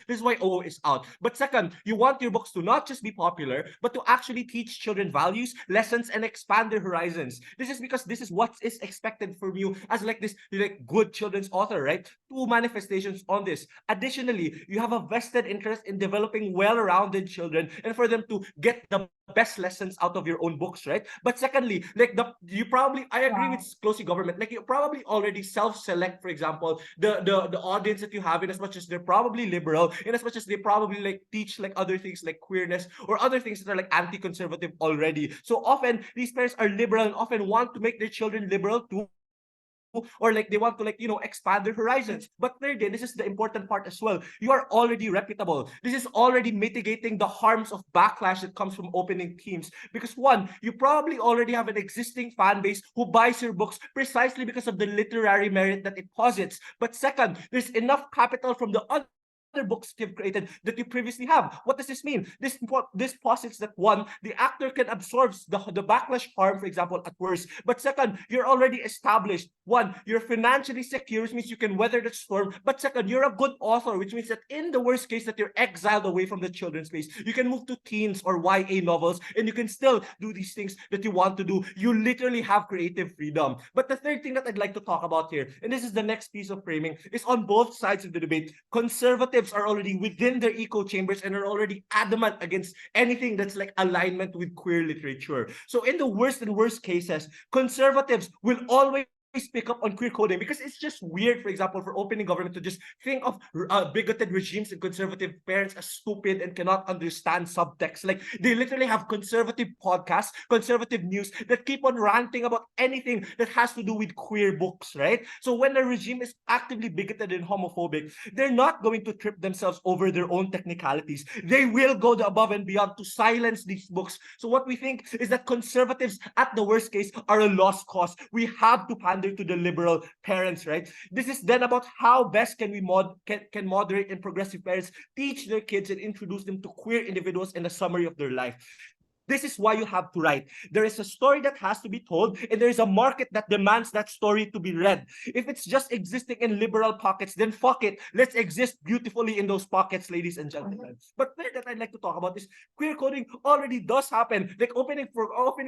This is why OO is out. But second, you want your books to not just be popular, but to actually teach children values, lessons, and expand their horizons. This is because this is what is expected from you as like this like good children's author, right? Two manifestations on this. Additionally, you have a vested interest in developing well-rounded children and for them to get the best lessons out of your own books, right? But secondly, like I agree with closely government. Like, you probably already self-select, for example, the audience that you have, in as much as they're probably liberal, in as much as they probably like teach like other things like queerness or other things that are like anti-conservative already. So often these parents are liberal and often want to make their children liberal too, or like they want to like, you know, expand their horizons. But thirdly, this is the important part as well, you are already reputable. This is already mitigating the harms of backlash that comes from opening themes, because one, you probably already have an existing fan base who buys your books precisely because of the literary merit that it posits. But second, there's enough capital from the other books you've created that you previously have. What does this mean? This posits that one, the actor can absorb the backlash harm, for example, at worst. But second, you're already established. One, you're financially secure, which means you can weather the storm. But second, you're a good author, which means that in the worst case that you're exiled away from the children's space, you can move to teens or YA novels, and you can still do these things that you want to do. You literally have creative freedom. But the third thing that I'd like to talk about here, and this is the next piece of framing, is on both sides of the debate, conservatives are already within their echo chambers and are already adamant against anything that's like alignment with queer literature. So in the worst and worst cases, conservatives will always pick up on queer coding because it's just weird, for example, for opening government to just think of bigoted regimes and conservative parents as stupid and cannot understand subtext. Like, they literally have conservative podcasts, conservative news that keep on ranting about anything that has to do with queer books, right? So when a regime is actively bigoted and homophobic, they're not going to trip themselves over their own technicalities. They will go above and beyond to silence these books. So what we think is that conservatives, at the worst case, are a lost cause. We have to pander to the liberal parents, right? This is then about how best can we can moderate and progressive parents teach their kids and introduce them to queer individuals in a summary of their life. This is why you have to write. There is a story that has to be told, and there is a market that demands that story to be read. If it's just existing in liberal pockets, then fuck it. Let's exist beautifully in those pockets, ladies and gentlemen. But third that I'd like to talk about is queer coding already does happen. Like, opening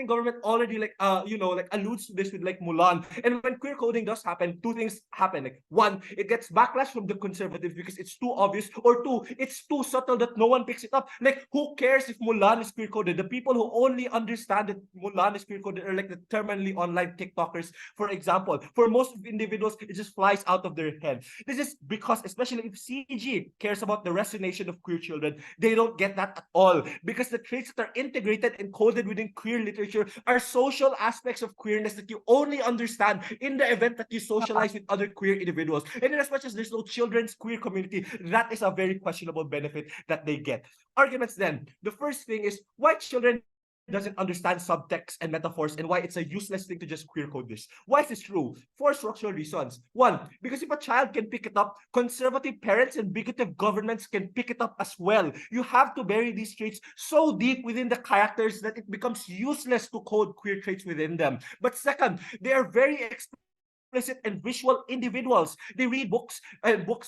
government already like like alludes to this with like Mulan. And when queer coding does happen, two things happen. Like, one, it gets backlash from the conservatives because it's too obvious, or two, it's too subtle that no one picks it up. Like, who cares if Mulan is queer coded? The people who only understand that Mulan is queer coded are like the terminally online TikTokers, for example. For most individuals, it just flies out of their head. This is because, especially if CG cares about the resonation of queer children, they don't get that at all, because the traits that are integrated and coded within queer literature are social aspects of queerness that you only understand in the event that you socialize with other queer individuals. And in as much as there's no children's queer community, that is a very questionable benefit that they get. Arguments then. The first thing is why children doesn't understand subtext and metaphors, and why it's a useless thing to just queer code this. Why is this true? 4 structural reasons. 1, because if a child can pick it up, conservative parents and bigoted governments can pick it up as well. You have to bury these traits so deep within the characters that it becomes useless to code queer traits within them. But second, they are very explicit explicit and visual individuals. They read books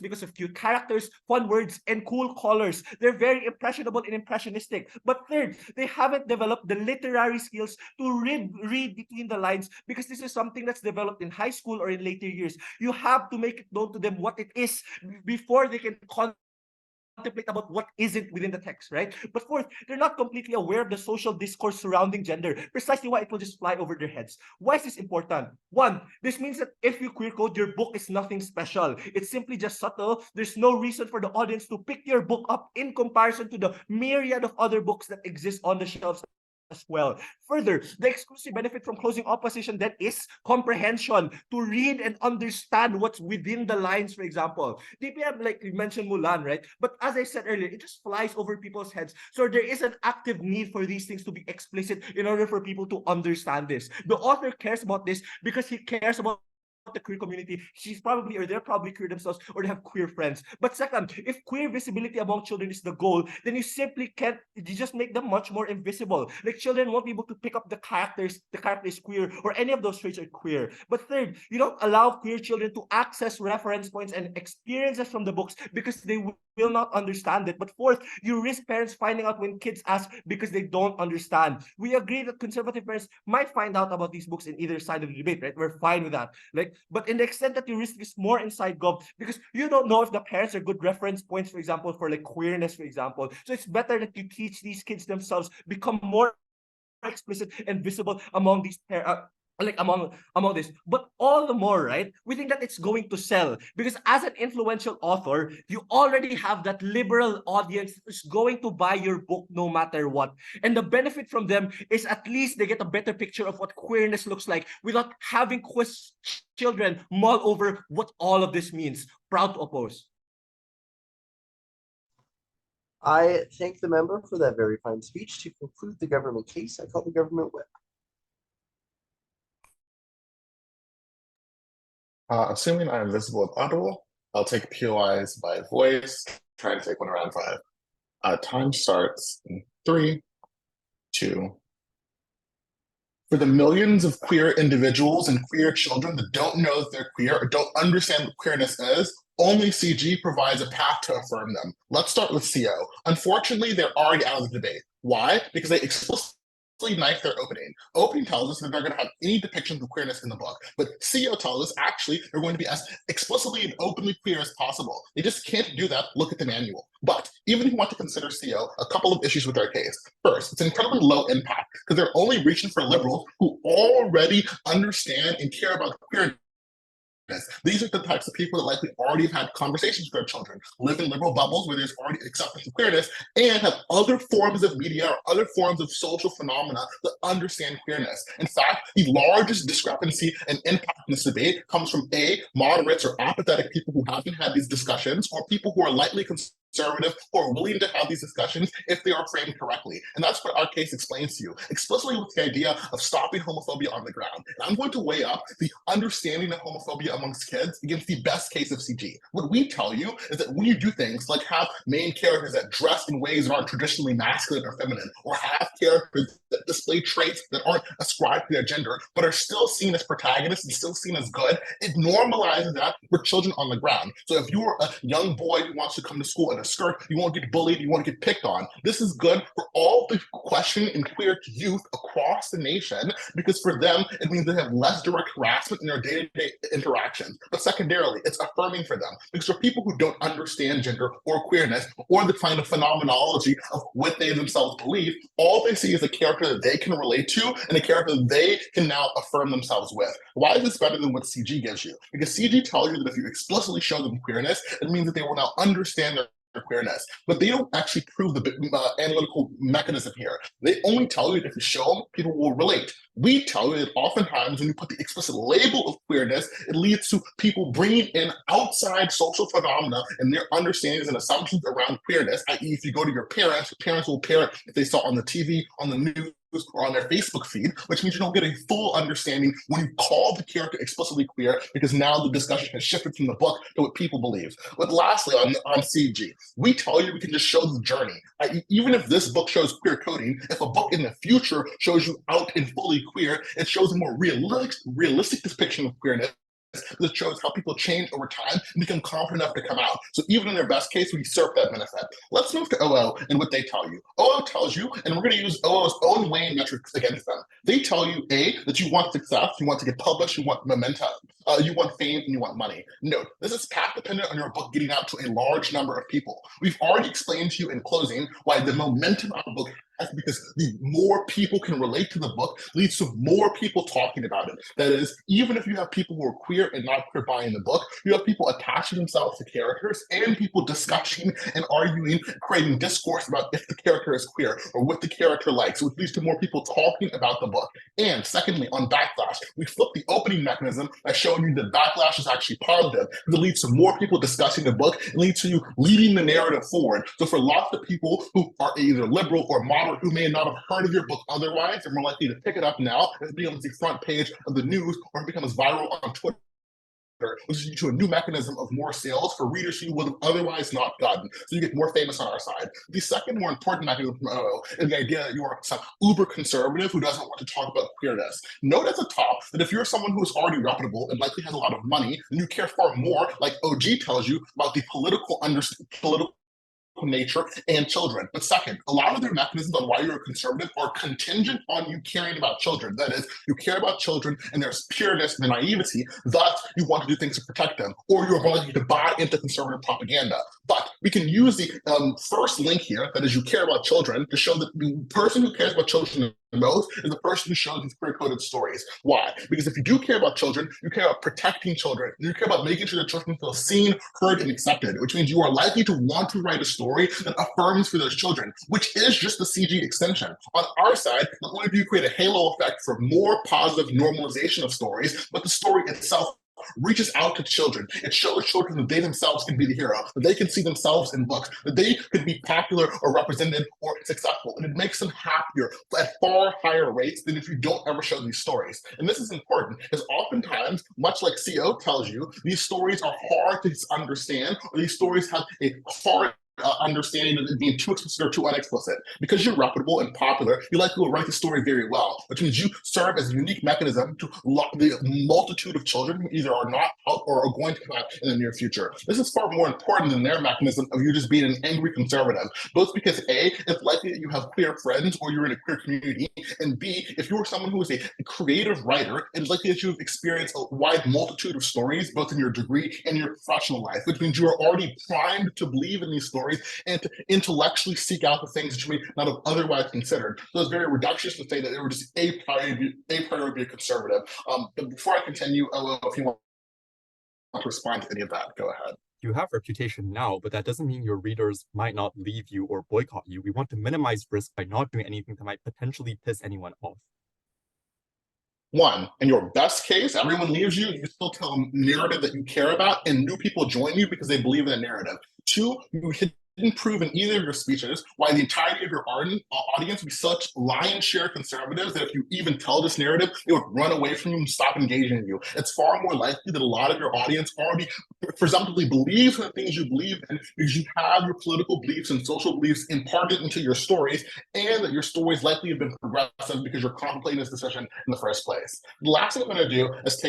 because of cute characters, fun words, and cool colors. They're very impressionable and impressionistic. But third, they haven't developed the literary skills to read between the lines, because this is something that's developed in high school or in later years. You have to make it known to them what it is before they can contemplate about what isn't within the text, right? But fourth, they're not completely aware of the social discourse surrounding gender, precisely why it will just fly over their heads. Why is this important? One, this means that if you queer code, your book is nothing special. It's simply just subtle. There's no reason for the audience to pick your book up in comparison to the myriad of other books that exist on the shelves as well. Further, the exclusive benefit from closing opposition then is comprehension, to read and understand what's within the lines, for example. DPM, like you mentioned Mulan, right? But as I said earlier, it just flies over people's heads. So there is an active need for these things to be explicit in order for people to understand this. The author cares about this because he cares about the queer community. They're probably queer themselves, or they have queer friends. But second, if queer visibility among children is the goal, then you simply can't, you just make them much more invisible. Like, children won't be able to pick up the character is queer, or any of those traits are queer. But third, you don't allow queer children to access reference points and experiences from the books because they will not understand it. But fourth, you risk parents finding out when kids ask because they don't understand. We agree that conservative parents might find out about these books in either side of the debate, right? We're fine with that. But in the extent that you risk is more inside gov, because you don't know if the parents are good reference points, for example, for like queerness, for example. So it's better that you teach these kids themselves, become more explicit and visible among these among this. But all the more, right, we think that it's going to sell, because as an influential author, you already have that liberal audience who's going to buy your book no matter what. And the benefit from them is at least they get a better picture of what queerness looks like without having children mull over what all of this means. Proud to oppose. I thank the member for that very fine speech. To conclude the government case, I call the government whip. Assuming I'm visible and audible, I'll take POIs by voice, try to take one around 5. Time starts in 3, 2. For the millions of queer individuals and queer children that don't know that they're queer or don't understand what queerness is, only CG provides a path to affirm them. Let's start with CO. Unfortunately, they're already out of the debate. Why? Because they explicitly knife their opening. Opening tells us that they're going to have any depictions of queerness in the book, but CO tells us actually they're going to be as explicitly and openly queer as possible. They just can't do that. Look at the manual. But even if you want to consider CO, a couple of issues with their case. First, it's incredibly low impact because they're only reaching for liberals who already understand and care about queerness. These are the types of people that likely already have had conversations with their children, live in liberal bubbles where there's already acceptance of queerness, and have other forms of media or other forms of social phenomena that understand queerness. In fact, the largest discrepancy and impact in this debate comes from moderates or apathetic people who haven't had these discussions, or people who are lightly conservative who are willing to have these discussions if they are framed correctly. And that's what our case explains to you, explicitly with the idea of stopping homophobia on the ground. And I'm going to weigh up the understanding of homophobia amongst kids against the best case of CG. What we tell you is that when you do things like have main characters that dress in ways that aren't traditionally masculine or feminine, or have characters that display traits that aren't ascribed to their gender, but are still seen as protagonists and still seen as good, it normalizes that for children on the ground. So if you're a young boy who wants to come to school in a skirt, you won't get bullied, you won't get picked on. This is good for all the questioning and queer youth across the nation, because for them, it means they have less direct harassment in their day-to-day interactions. But secondarily, it's affirming for them, because for people who don't understand gender or queerness or the kind of phenomenology of what they themselves believe, all they see is a character that they can relate to and a character that they can now affirm themselves with. Why is this better than what CG gives you? Because CG tells you that if you explicitly show them queerness, it means that they will now understand their queerness, but they don't actually prove the analytical mechanism here. They only tell you that if you show them, people will relate. We tell you that oftentimes when you put the explicit label of queerness, it leads to people bringing in outside social phenomena and their understandings and assumptions around queerness, i.e. if you go to your parents will parent if they saw on the TV, on the news, or on their Facebook feed, which means you don't get a full understanding when you call the character explicitly queer, because now the discussion has shifted from the book to what people believe. But lastly, on CG, we tell you we can just show the journey. Even if this book shows queer coding, if a book in the future shows you out and fully queer, it shows a more realistic depiction of queerness, This shows how people change over time and become confident enough to come out. So even in their best case, we usurp that benefit. Let's move to OO and what they tell you. OO tells you, and we're going to use OO's own weighing metrics against them. They tell you, A, that you want success, you want to get published, you want momentum, you want fame, and you want money. Note, this is path dependent on your book getting out to a large number of people. We've already explained to you in closing why the momentum of a book, because the more people can relate to the book leads to more people talking about it. That is, even if you have people who are queer and not queer buying the book, you have people attaching themselves to characters and people discussing and arguing, creating discourse about if the character is queer or what the character likes, which leads to more people talking about the book. And secondly, on Backlash, we flip the opening mechanism by showing you that Backlash is actually positive because it leads to more people discussing the book and leads to you leading the narrative forward. So for lots of people who are either liberal or moderate, who may not have heard of your book otherwise, they're more likely to pick it up now and be on the front page of the news or become as viral on Twitter, which is to a new mechanism of more sales for readers you would have otherwise not gotten. So you get more famous on our side. The second more important mechanism from OO is the idea that you are some uber conservative who doesn't want to talk about queerness. Note at the top that if you're someone who is already reputable and likely has a lot of money, then you care far more, like OG tells you, about the political nature and children. But second, a lot of their mechanisms on why you're a conservative are contingent on you caring about children. That is, you care about children and there's pureness and naivety, thus you want to do things to protect them, or you're more likely to buy into conservative propaganda. But we can use the first link here, that is, you care about children, to show that the person who cares about children the most is the person who shows these queer-coded stories. Why? Because if you do care about children, you care about protecting children, you care about making sure that children feel seen, heard, and accepted, which means you are likely to want to write a story that affirms for those children, which is just the CG extension. On our side, not only do you create a halo effect for more positive normalization of stories, but the story itself reaches out to children. It shows children that they themselves can be the hero, that they can see themselves in books, that they could be popular or represented or successful, and it makes them happier at far higher rates than if you don't ever show these stories. And this is important, because oftentimes, much like CO tells you, these stories are hard to understand, or these stories have a hard understanding of it being too explicit or too unexplicit. Because you're reputable and popular, you likely will write the story very well, which means you serve as a unique mechanism to lock the multitude of children who either are not out or are going to come out in the near future. This is far more important than their mechanism of you just being an angry conservative, both because A, it's likely that you have queer friends or you're in a queer community, and B, if you're someone who is a creative writer, it's likely that you've experienced a wide multitude of stories, both in your degree and your professional life, which means you are already primed to believe in these stories and to intellectually seek out the things that you may not have otherwise considered. So it's very reductionist to say that they were just a priority be a conservative. But before I continue, if you want to respond to any of that, go ahead. You have reputation now, but that doesn't mean your readers might not leave you or boycott you. We want to minimize risk by not doing anything that might potentially piss anyone off. One, in your best case, everyone leaves you, you still tell a narrative that you care about, and new people join you because they believe in the narrative. Two, you didn't prove in either of your speeches why the entirety of your audience would be such lion's share conservatives that if you even tell this narrative, they would run away from you and stop engaging in you. It's far more likely that a lot of your audience already presumptively believes in the things you believe in because you have your political beliefs and social beliefs imparted into your stories, and that your stories likely have been progressive because you're contemplating this decision in the first place. The last thing I'm going to do is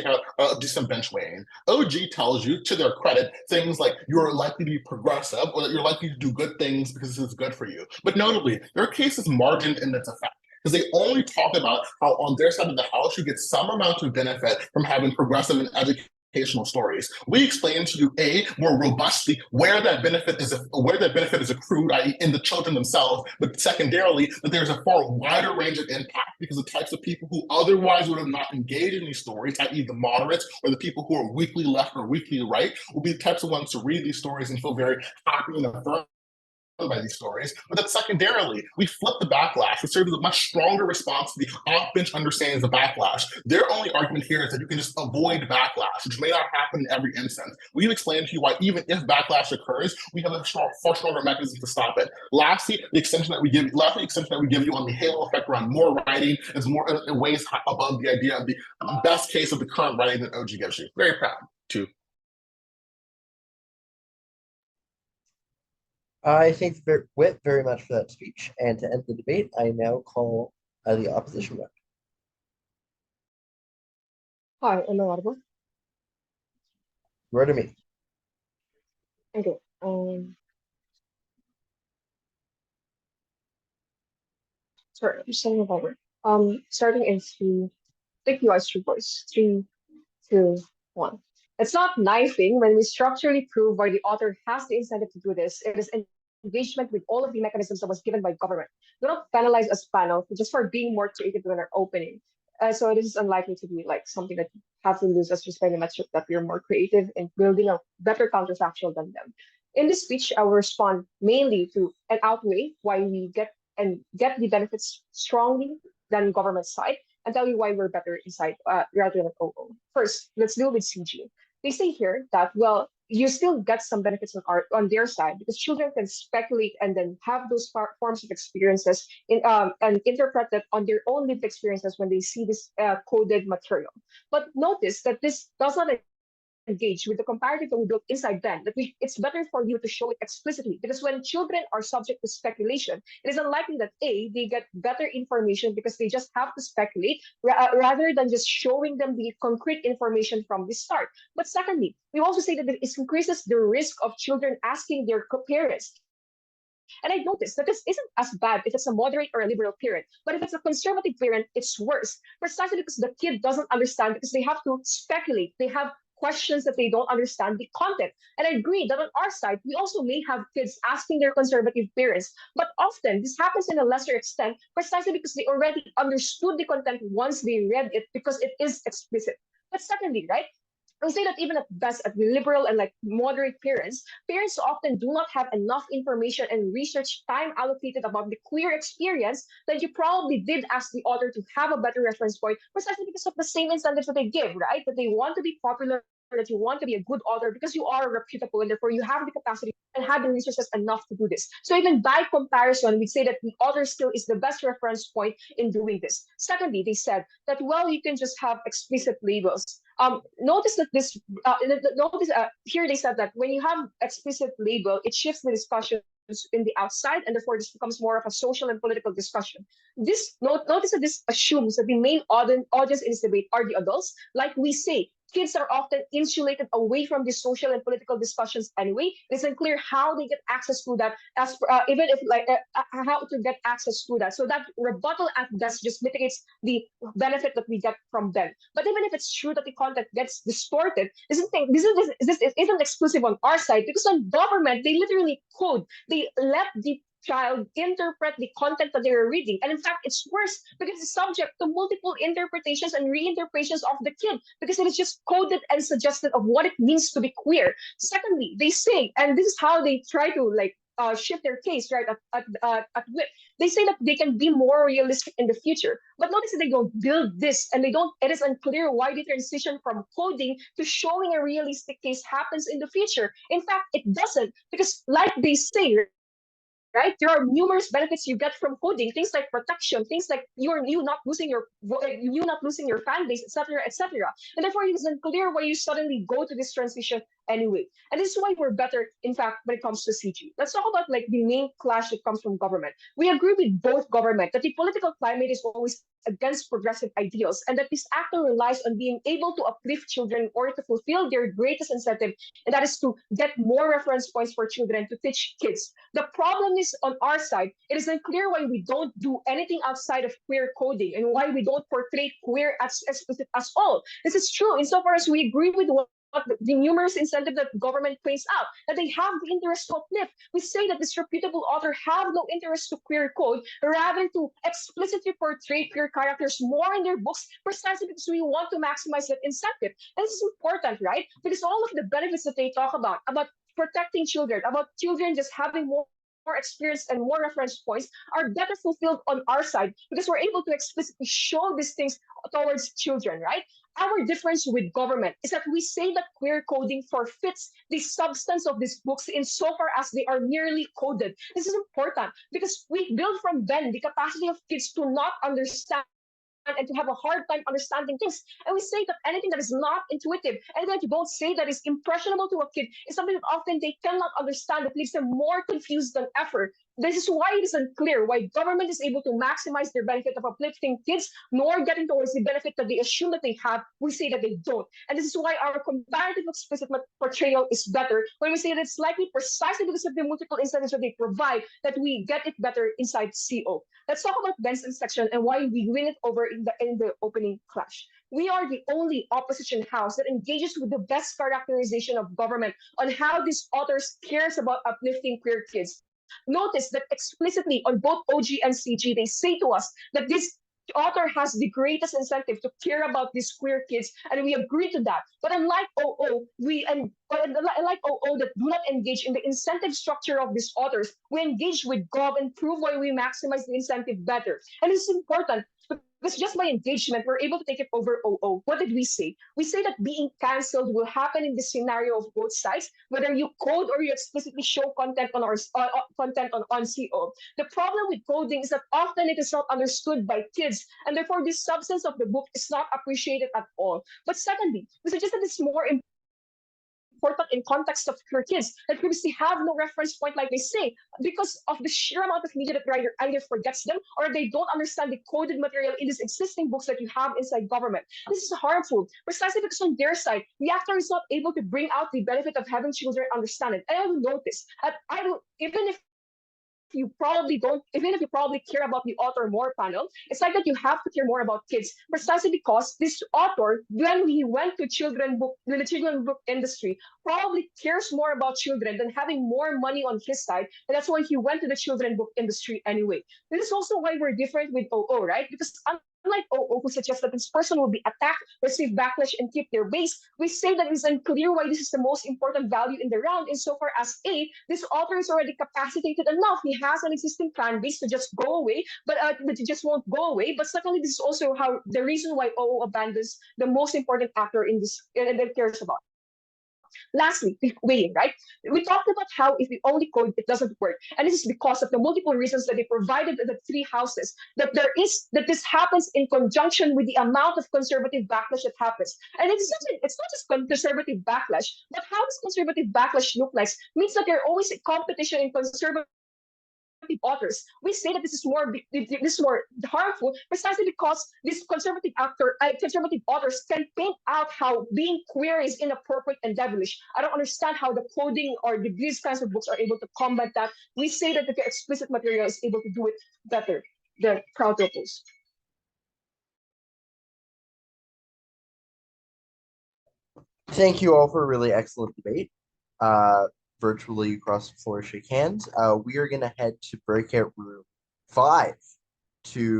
do some bench weighing. OG tells you, to their credit, things like you're likely to be progressive or that you're likely to do good things because this is good for you. But notably, their case is margined in its effect, because they only talk about how on their side of the house you get some amount of benefit from having progressive and educational stories. We explain to you, A, more robustly where that benefit is accrued, i.e. in the children themselves, but secondarily that there's a far wider range of impact because the types of people who otherwise would have not engaged in these stories, i.e. the moderates or the people who are weakly left or weakly right, will be the types of ones to read these stories and feel very happy and affirmed by these stories. But then secondarily, we flip the backlash, which serves as a much stronger response to the off-bench understandings of backlash. Their only argument here is that you can just avoid backlash, which may not happen in every instance. We've explained to you why even if backlash occurs, we have a far stronger mechanism to stop it. Lastly, the extension that we give you on the halo effect around more writing is more ways above the idea of the best case of the current writing that OG gives you. Very proud to. I thank Whit very much for that speech, and to end the debate, I now call the opposition rep. Hi, am I audible? Where to me? Okay. Sorry, I'm starting over. Starting in three. Take you guys through voice. 3, 2, 1. It's not knifing when we structurally prove why the author has the incentive to do this. It is engagement with all of the mechanisms that was given by government. Do not penalize us panel just for being more creative than our opening. So this is unlikely to be like something that you have to lose us just by the metric that we are more creative in building a better counterfactual than them. In this speech, I will respond mainly to and outweigh why we get the benefits strongly than government side, and tell you why we're better inside rather than OO. First, let's deal with CG. They say here that, well, you still get some benefits on their side because children can speculate and then have those forms of experiences and interpret that on their own lived experiences when they see this coded material. But notice that this does not engage with the comparative that we built inside them, that it's better for you to show it explicitly, because when children are subject to speculation, it is unlikely that they get better information because they just have to speculate rather than just showing them the concrete information from the start. But secondly, we also say that it increases the risk of children asking their parents. And I noticed that this isn't as bad if it's a moderate or a liberal parent, but if it's a conservative parent, it's worse, precisely because the kid doesn't understand, because they have to speculate. They have questions that they don't understand the content. And I agree that on our side, we also may have kids asking their conservative parents, but often this happens in a lesser extent, precisely because they already understood the content once they read it, because it is explicit. But secondly, right, I'll say that even at best, at liberal and like moderate parents often do not have enough information and research time allocated about the queer experience that you probably did ask the author to have a better reference point, precisely because of the same incentives that they give, right? That they want to be popular, that you want to be a good author because you are reputable and therefore you have the capacity and have the resources enough to do this. So even by comparison, we say that the author skill is the best reference point in doing this. Secondly, they said that, well, you can just have explicit labels. Notice that this, here they said that when you have explicit label, it shifts the discussion in the outside, and therefore this becomes more of a social and political discussion. Notice that this assumes that the main audience in this debate are the adults. Like we say, kids are often insulated away from these social and political discussions anyway. It's unclear how they get access to that, even if how to get access to that. So that rebuttal at best just mitigates the benefit that we get from them. But even if it's true that the content gets distorted, this isn't exclusive on our side, because on government, they literally code. They let the child interpret the content that they are reading. And in fact, it's worse because it's subject to multiple interpretations and reinterpretations of the kid, because it is just coded and suggested of what it means to be queer. Secondly, they say, and this is how they try to shift their case, right, at WIP. They say that they can be more realistic in the future. But notice that they don't build this, and it is unclear why the transition from coding to showing a realistic case happens in the future. In fact, it doesn't, because like they say, right, there are numerous benefits you get from coding, things like protection, things like you not losing your fan base, etc., etc. And therefore, it isn't clear why you suddenly go to this transition anyway. And this is why we're better, in fact, when it comes to CG. Let's talk about like the main clash that comes from government. We agree with both government that the political climate is always against progressive ideals, and that this actor relies on being able to uplift children in order to fulfill their greatest incentive, and that is to get more reference points for children to teach kids. The problem is on our side, it is unclear why we don't do anything outside of queer coding and why we don't portray queer as explicit as all. This is true insofar as we agree with what the numerous incentives that government points out, that they have the interest to uplift. We say that this reputable author have no interest to queer code, rather to explicitly portray queer characters more in their books, precisely because we want to maximize that incentive. And this is important, right? Because all of the benefits that they talk about protecting children, about children just having more experience and more reference points, are better fulfilled on our side because we're able to explicitly show these things towards children, right? Our difference with government is that we say that queer coding forfeits the substance of these books insofar as they are merely coded. This is important because we build from then the capacity of kids to not understand and to have a hard time understanding things. And we say that anything that is not intuitive, anything that you don't say that is impressionable to a kid, is something that often they cannot understand, that leaves them more confused than ever. This is why it is unclear why government is able to maximize their benefit of uplifting kids, nor getting towards the benefit that they assume that they have. We say that they don't. And this is why our comparative explicit portrayal is better when we say that it's likely precisely because of the multiple incentives that they provide that we get it better inside CO. Let's talk about Bensali's section and why we win it over in the opening clash. We are the only opposition house that engages with the best characterization of government on how these authors cares about uplifting queer kids. Notice that explicitly on both OG and CG, they say to us that this author has the greatest incentive to care about these queer kids, and we agree to that. But unlike OO, unlike OO that do not engage in the incentive structure of these authors, we engage with Gov and prove why we maximize the incentive better. And it's important because just by engagement, we're able to take it over OO. What did we say? We say that being canceled will happen in the scenario of both sides, whether you code or you explicitly show content on our content on CO. The problem with coding is that often it is not understood by kids, and therefore the substance of the book is not appreciated at all. But secondly, we suggest that it's more important in context of queer kids that previously have no reference point, like they say, because of the sheer amount of media that writer either forgets them or they don't understand the coded material in these existing books that you have inside government. This is harmful, precisely because on their side, the actor is not able to bring out the benefit of having children understand it. And I will notice, even if you probably care about the author more panel, it's like that you have to care more about kids, precisely because this author, when he went to the children book industry, probably cares more about children than having more money on his side, and that's why he went to the children book industry anyway. This is also why we're different with OO, right? Because unlike OO, who suggests that this person will be attacked, receive backlash, and keep their base, we say that it's unclear why this is the most important value in the round, insofar as A, this author is already capacitated enough. He has an existing fan base to just go away, but it just won't go away. But secondly, this is also how the reason why OO abandons the most important actor in this that cares about. Lastly, weighing, right? We talked about how if we only code, it doesn't work. And this is because of the multiple reasons that they provided the three houses, that this happens in conjunction with the amount of conservative backlash that happens. And it's not just conservative backlash, but how does conservative backlash look like means that there's always a competition in conservative authors. We say that this is more harmful precisely because these conservative authors can paint out how being queer is inappropriate and devilish. I don't understand how the coding or these kinds of books are able to combat that. We say that the explicit material is able to do it better than Proud to Oppose. Thank you all for a really excellent debate. Virtually across the floor, shake hands. We are going to head to breakout room 5 to